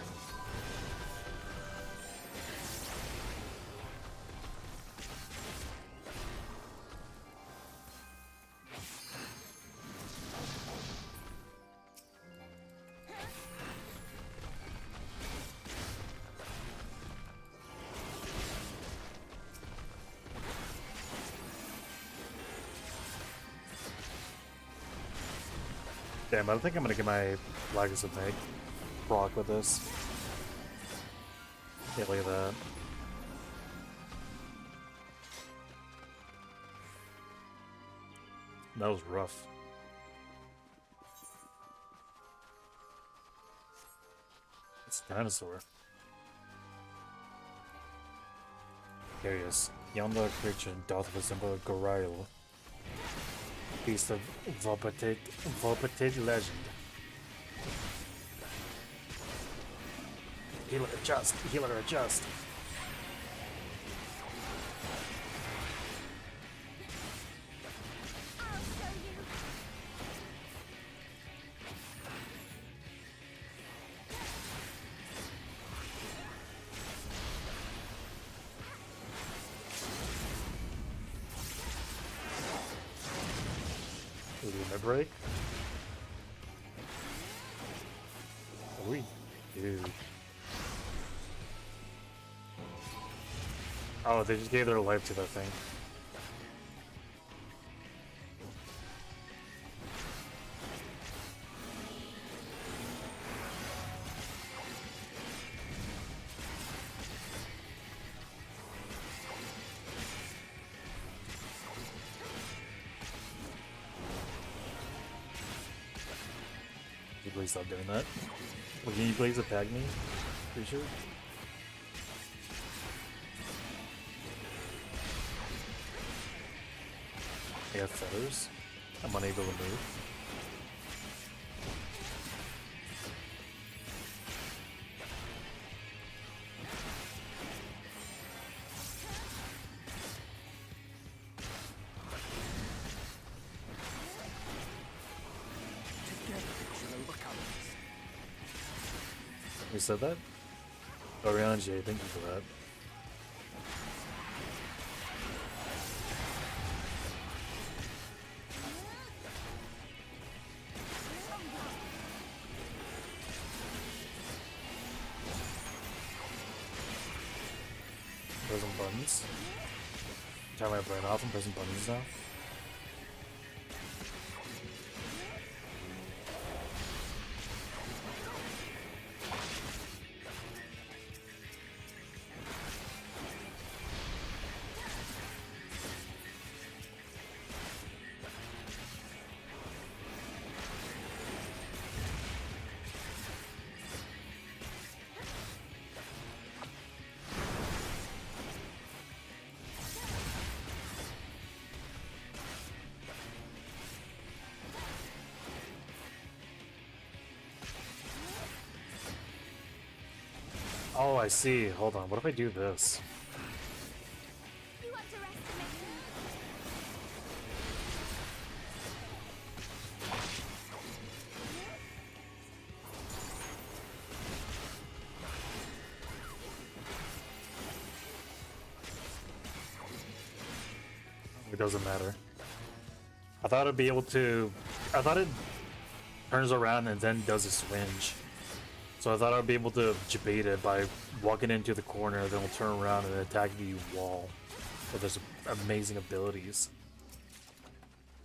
Damn, I don't think I'm gonna get my Legacy of Meg proc with this. Yeah, look at that. That was rough. It's a dinosaur. There he is. Yonder creature doth resemble a Gorial. Beast of Vomited legend. Healer adjust, healer adjust. Break. Oui, dude. Oh, they just gave their life to that thing. Please stop doing that. Well, can you please attack me? Pretty sure. I got feathers. I'm unable to move. You said that? Orianji, thank you for that. Pressing buttons. Turn my brain off and pressing buttons now. Oh, I see. Hold on. What if I do this? You underestimate me. It doesn't matter. I thought it'd be able to... I thought it turns around and then does a swinge. So I thought I'd be able to debate it by walking into the corner, then we'll turn around and attack the wall. But there's amazing abilities.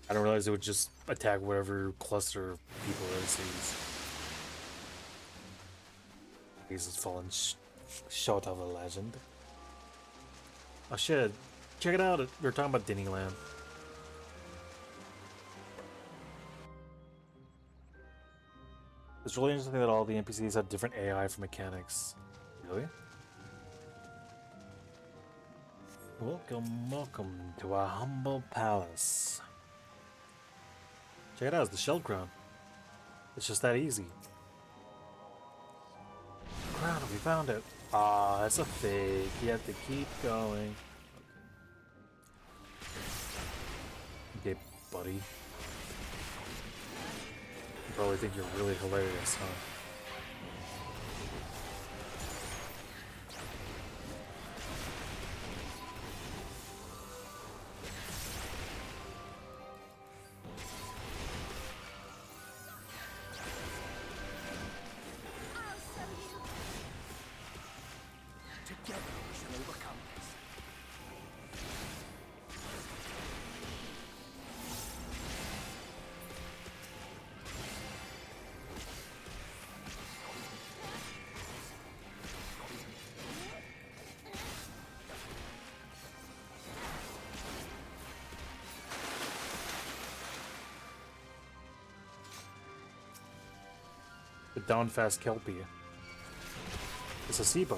I didn't realize it would just attack whatever cluster of people it sees. He's just fallen short of a legend. Oh shit, check it out, we're talking about Disneyland. It's really interesting that all the NPCs have different AI for mechanics. Really? Welcome to our humble palace. Check it out, it's the Shell Crown. It's just that easy. Crown, we found it. Ah, that's a fake. You have to keep going. Okay, buddy. You probably think you're really hilarious, huh? I'll show you. Together we shall overcome this. The down fast Kelpie. It's a sea bug.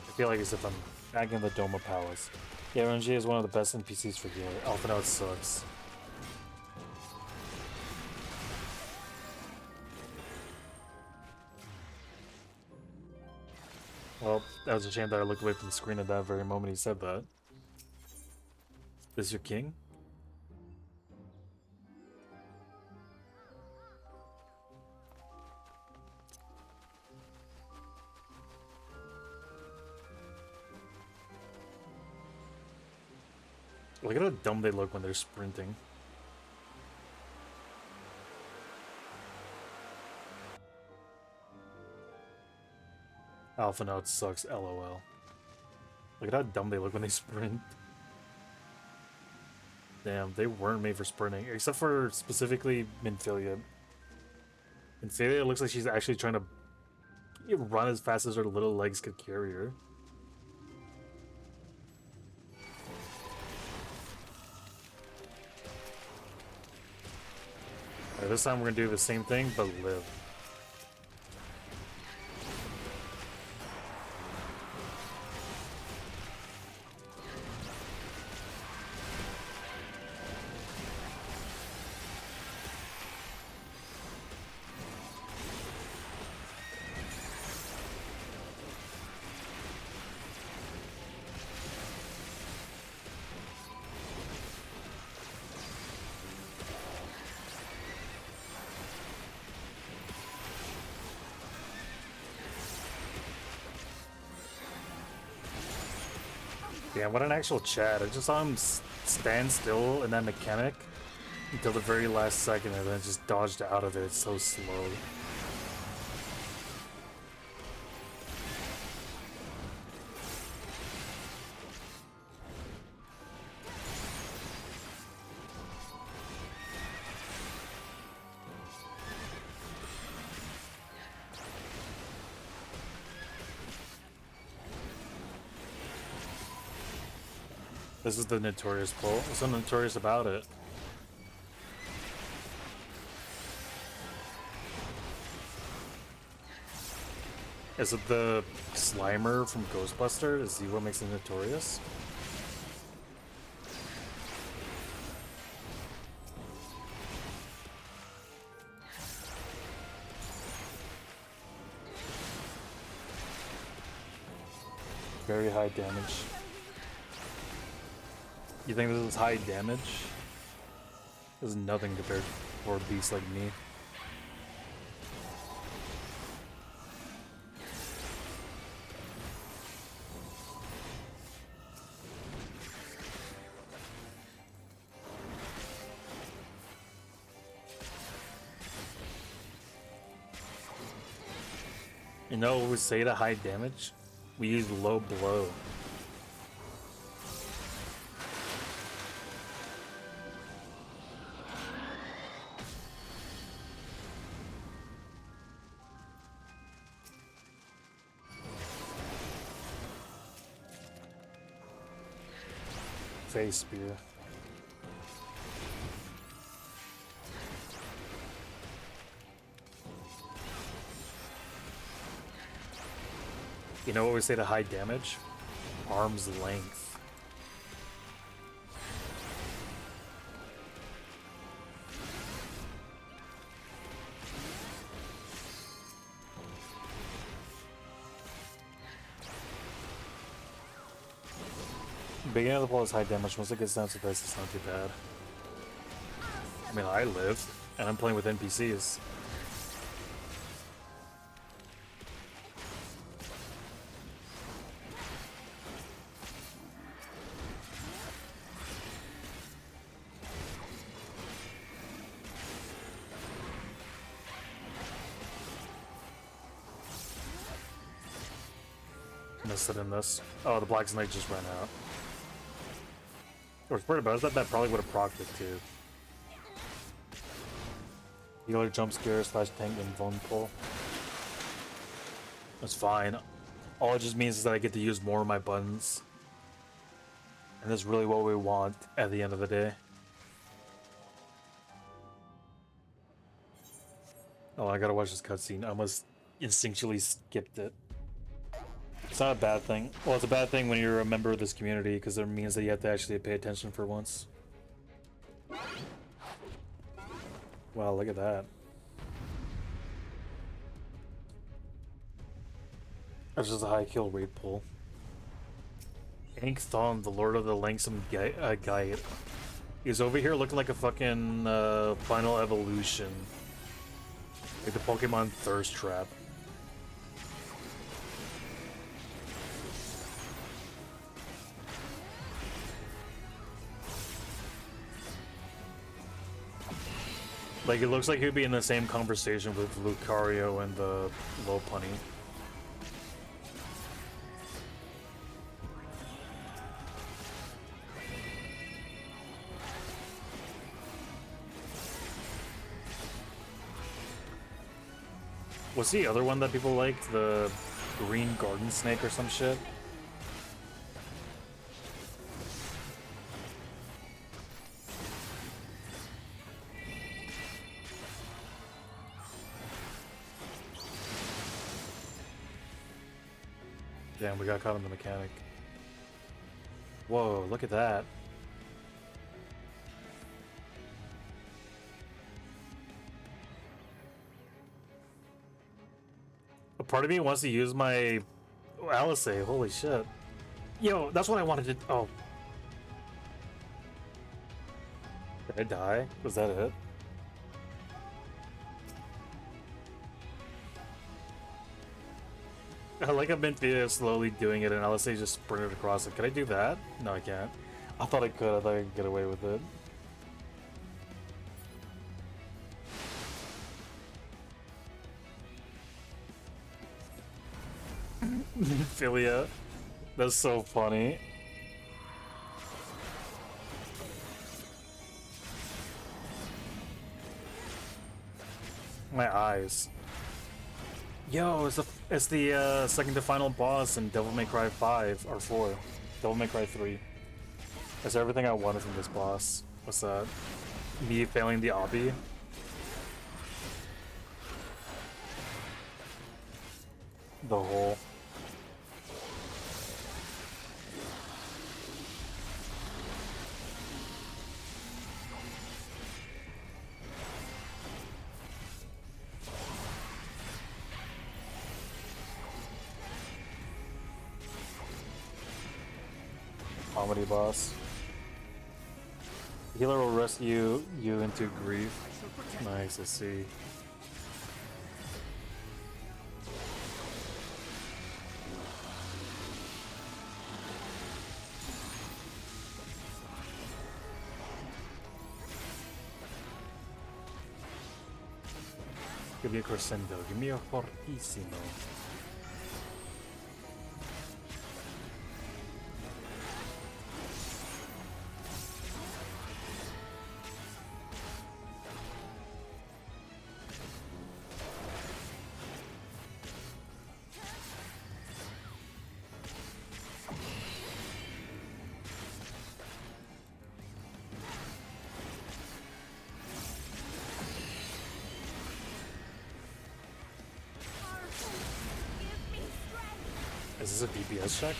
I feel like as if I'm back in the Dome of Palace. Yeah, RNG is one of the best NPCs for gear. Alpha Note sucks. Well, that was a shame that I looked away from the screen at that very moment he said that. Is your king? Look at how dumb they look when they're sprinting. Alpha Note sucks, LOL. Look at how dumb they look when they sprint. Damn, they weren't made for sprinting, except for specifically Minfilia. Minfilia looks like she's actually trying to run as fast as her little legs could carry her. Alright, this time we're gonna do the same thing, but live. Damn, what an actual chat. I just saw him stand still in that mechanic until the very last second and then just dodged out of it. It's so slow. This is the notorious pull. What's so notorious about it? Is it the Slimer from Ghostbuster? Is he what makes it notorious? Very high damage. You think this is high damage? This is nothing compared for a beast like me. You know what we say to high damage? We use low blow. Face spear. You know what we say to high damage? Arm's length. Beginning of the ball is high damage. Once it gets down to this, it's not too bad. I mean, I lived, and I'm playing with NPCs. Missed it in this. Oh, the Black Snake just ran out. What's pretty bad is that probably would have procced it too. Healer jump scare / tank and Von pull. That's fine. All it just means is that I get to use more of my buttons. And that's really what we want at the end of the day. Oh, I gotta watch this cutscene. I almost instinctually skipped it. It's not a bad thing. Well, it's a bad thing when you're a member of this community because it means that you have to actually pay attention for once. Wow, look at that. That's just a high kill rate pull. Inkthon, the Lord of the Langsome Guide. He's over here looking like a fucking final evolution. Like the Pokemon Thirst Trap. Like, it looks like he'd be in the same conversation with Lucario and the Lopunny. What's the other one that people liked? The green garden snake or some shit? Damn, we got caught in the mechanic. Whoa, look at that. A part of me wants to use my Alisei, holy shit. Yo, that's what I wanted to... Oh. Did I die? Was that it? I like a Minthia slowly doing it and LSA just sprinted across it. Can I do that? No, I can't. I thought I could. I thought I could get away with it. Philia. That's so funny. My eyes. Yo, it's the second to final boss in Devil May Cry 5 or 4. Devil May Cry 3. That's everything I wanted from this boss. What's that? Me failing the obby? The hole. Comedy boss. The healer will rescue you into grief. Nice to see. Give me a crescendo. Give me a fortissimo. Is this a DPS check?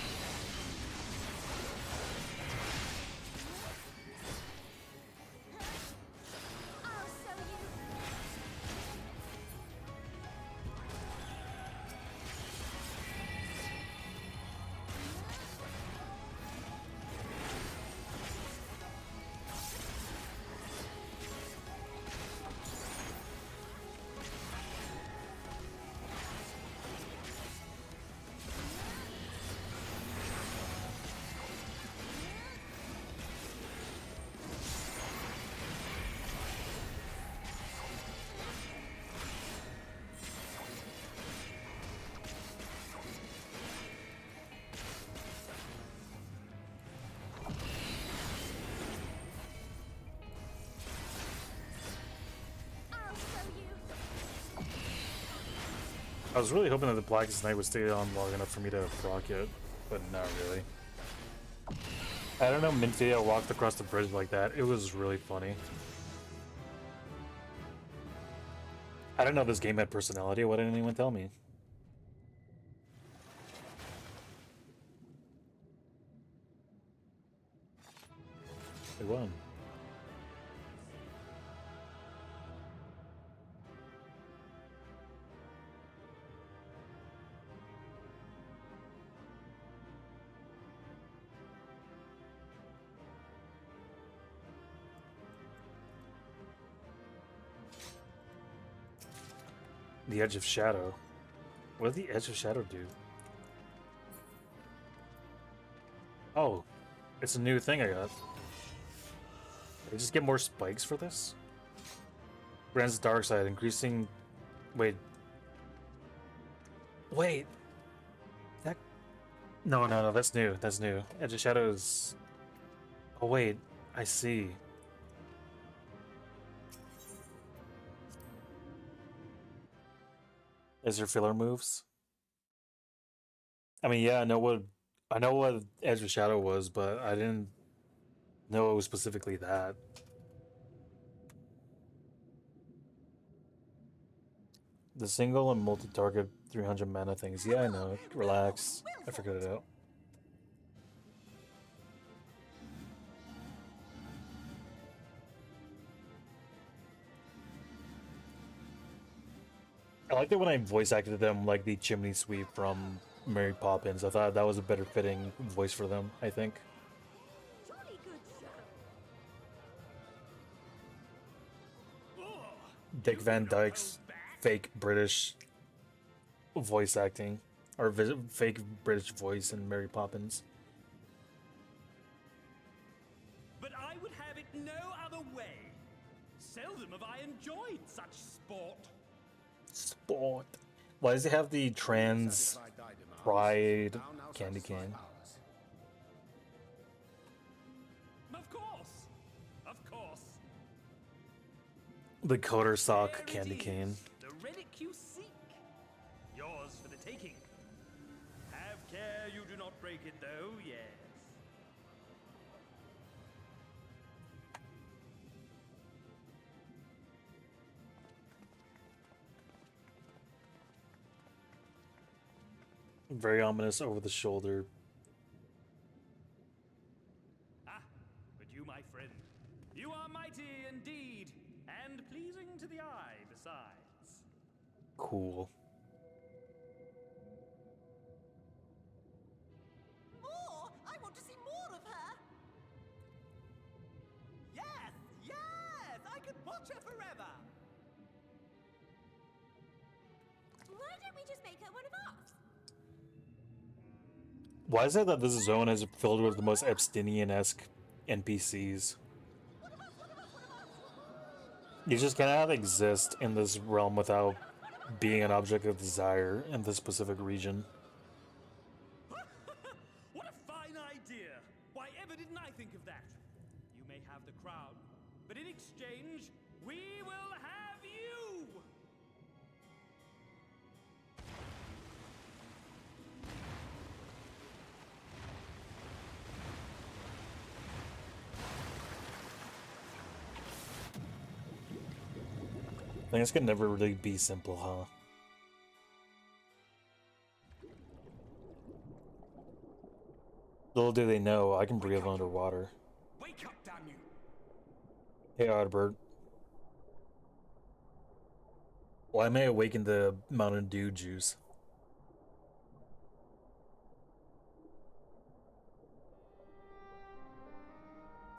I was really hoping that the Blackest Night would stay on long enough for me to proc it, but not really. I don't know, Minthia walked across the bridge like that. It was really funny. I didn't know this game had personality. Why didn't anyone tell me? It won. The Edge of Shadow. What did the Edge of Shadow do? Oh, it's a new thing I got. Did I just get more spikes for this? Grants Dark Side, increasing... Wait. Wait! That... No, that's new. That's new. Edge of Shadow is... Oh wait, I see. Is there filler moves? I mean, yeah, I know what Edge of Shadow was, but I didn't know it was specifically that. The single and multi-target 300 mana things. Yeah, I know. Relax. I figured it out. I liked it when I voice acted them like the chimney sweep from Mary Poppins. I thought that was a better fitting voice for them, I think. Dick Van Dyke's fake British voice acting. Or fake British voice in Mary Poppins. But I would have it no other way. Seldom have I enjoyed such sport. Sport. Why does it have the trans pride candy cane? Of course. Of course. The coder sock There candy it cane. is, the relic you seek. Yours for the taking. Have care you do not break it, though, yes. Very ominous over the shoulder. Ah, but you, my friend, you are mighty indeed, and pleasing to the eye besides. Cool. More! I want to see more of her! Yes! Yes! I could watch her forever! Why don't we just make her one of us? Why is it that this zone is filled with the most Epsteinian-esque NPCs? You just cannot exist in this realm without being an object of desire in this specific region. What a fine idea! Why ever didn't I think of that? You may have the crown, but in exchange, we will have you! Things can never really be simple, huh? Little do they know, I can breathe underwater. Wake up, damn you! Hey, Oddbird. Why may I awaken the Mountain Dew juice?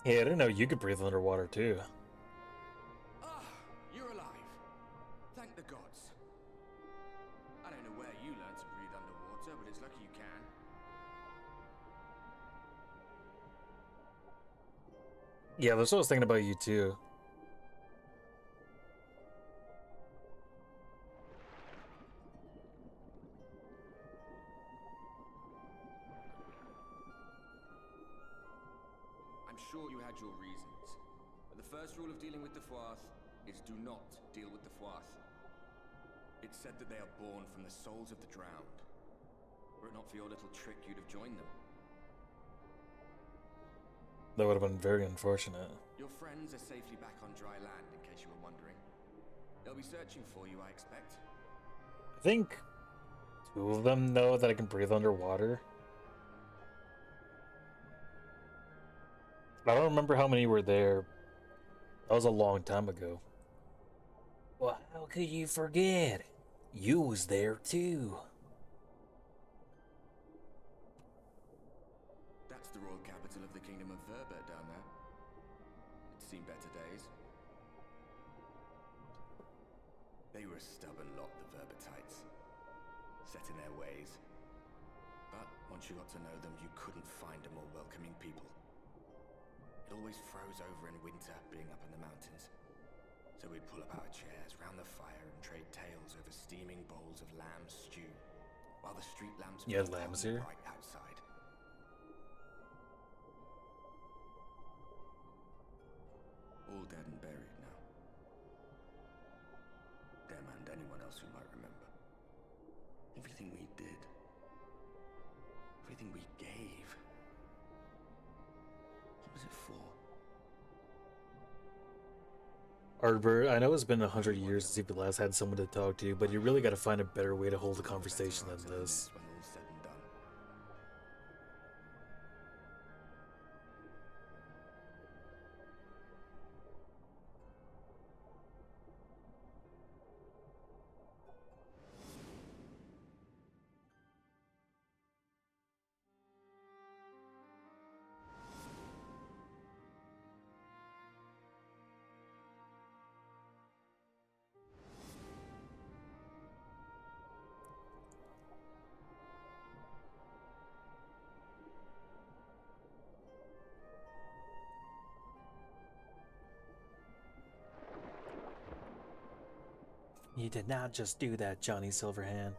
Hey, I didn't know you could breathe underwater too. Ah, you're alive. Thank the gods. I don't know where you learned to breathe underwater, but it's lucky you can. Yeah, that's what I was thinking about you too. I'm sure you had your reasons, but the first rule of dealing with the Fwath is do not deal with the Fwath. It's said that they are born from the souls of the drowned. Were it not for your little trick, you'd have joined them. That would have been very unfortunate. Your friends are safely back on dry land, in case you were wondering. They'll be searching for you, I expect. I think 2 of them know that I can breathe underwater. I don't remember how many were there. That was a long time ago. Well, how could you forget? You was there too. That's the royal capital of the Kingdom of Verbert down there. It's seen better days. They were a stubborn lot, the Verbertites. Set in their ways. But once you got to know them, you couldn't find a more welcoming people. It always froze over in winter, being up in the mountains. So we'd pull up our chairs round the fire and trade tales over steaming bowls of lamb stew, while the street lamps You had were lambs golden here? bright outside. All dead and buried now. Them and anyone else who might remember. Everything we did. Everything we gave. What was it for? Ardbert, I know it's been 100 years since you've last had someone to talk to, but you really gotta find a better way to hold a conversation than this. When all's said and done. You did not just do that, Johnny Silverhand.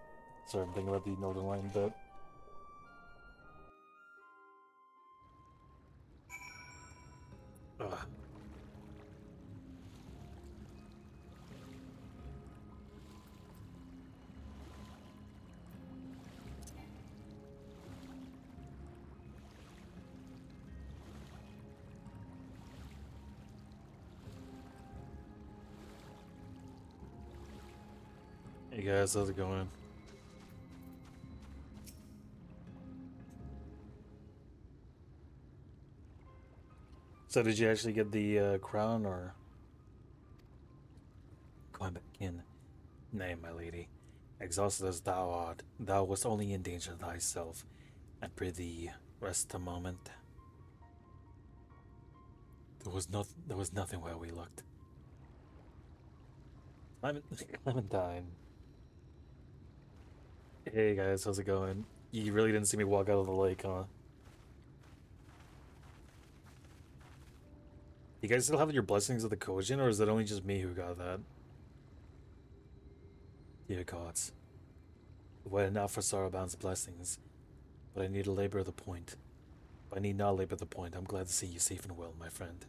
Sorry, I'm thinking about the Northern Line bit. Ugh. Hey guys, how's it going? So did you actually get the crown, or going back in? Nay, my lady, exhausted as thou art, thou wast only in danger thyself, and prithee, rest a moment. There was nothing where we looked. Clementine. Hey guys, how's it going? You really didn't see me walk out of the lake, huh? You guys still have your blessings of the Kojin, or is it only just me who got that? Dear gods. Were it not for Saraban's blessings, but I need to labor the point. But I need not labor the point. I'm glad to see you safe and well, my friend.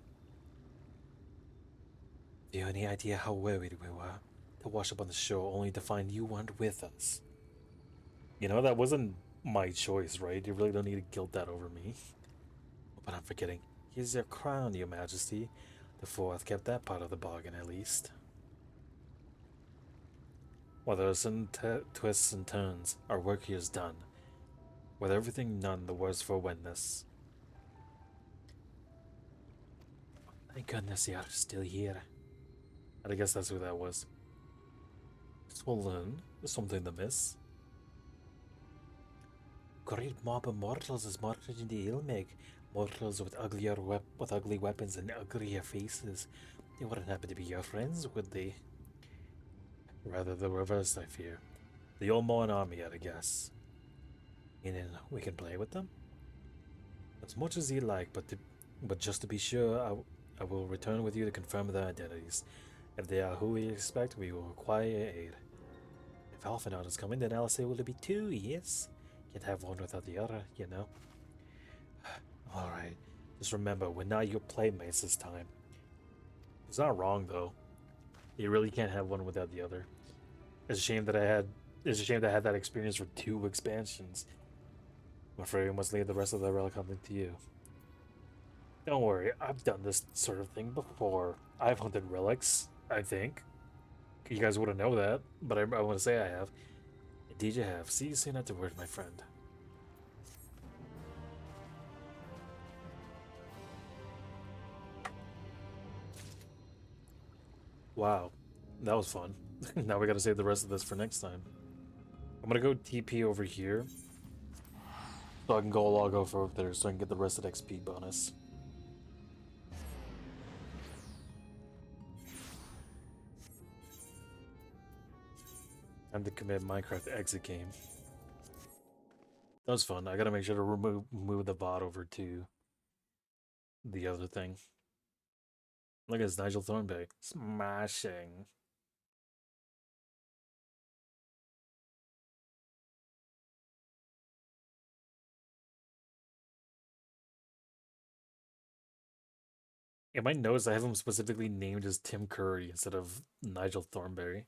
Do you have any idea how worried we were to wash up on the shore only to find you weren't with us? You know, that wasn't my choice, right? You really don't need to guilt that over me. But I'm forgetting. Here's your crown, your majesty. The fourth kept that part of the bargain, at least. While there are some twists and turns, our work here is done. With everything none the worse for wetness. Thank goodness you're still here. I guess that's who that was. Swollen, something to miss. Great mob of mortals is marched into Ilmig. Mortals with ugly weapons and uglier faces. They wouldn't happen to be your friends, would they? Rather the reverse, I fear. The Olmoan army, I'd guess. Meaning we can play with them? As much as you like, but just to be sure, I will return with you to confirm their identities. If they are who we expect, we will require your aid. If Alphinaud is coming, then LSA will be two, yes? Can't have one without the other, you know? Alright, just remember, we're not your playmates this time. It's not wrong, though. You really can't have one without the other. It's a shame that I had that experience for 2 expansions. I'm afraid we must leave the rest of the relic hunting to you. Don't worry, I've done this sort of thing before. I've hunted relics, I think. You guys wouldn't know that, but I want to say I have. Indeed you have. See you soon afterward, my friend. Wow, that was fun. Now we gotta save the rest of this for next time. I'm gonna go TP over here, so I can go log over there so I can get the rest of the XP bonus. Time to commit Minecraft exit game. That was fun. I gotta make sure to move the bot over to the other thing. Look at this, Nigel Thornberry. Smashing. In my notes, I have him specifically named as Tim Curry instead of Nigel Thornberry.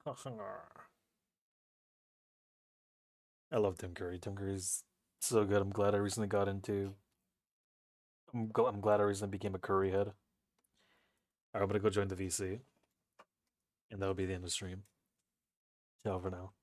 I love Tim Curry. Tim Curry's so good. I'm glad I recently got into. I'm glad I recently became a Curry head. Alright, I'm gonna go join the VC. And that'll be the end of the stream. Ciao for now.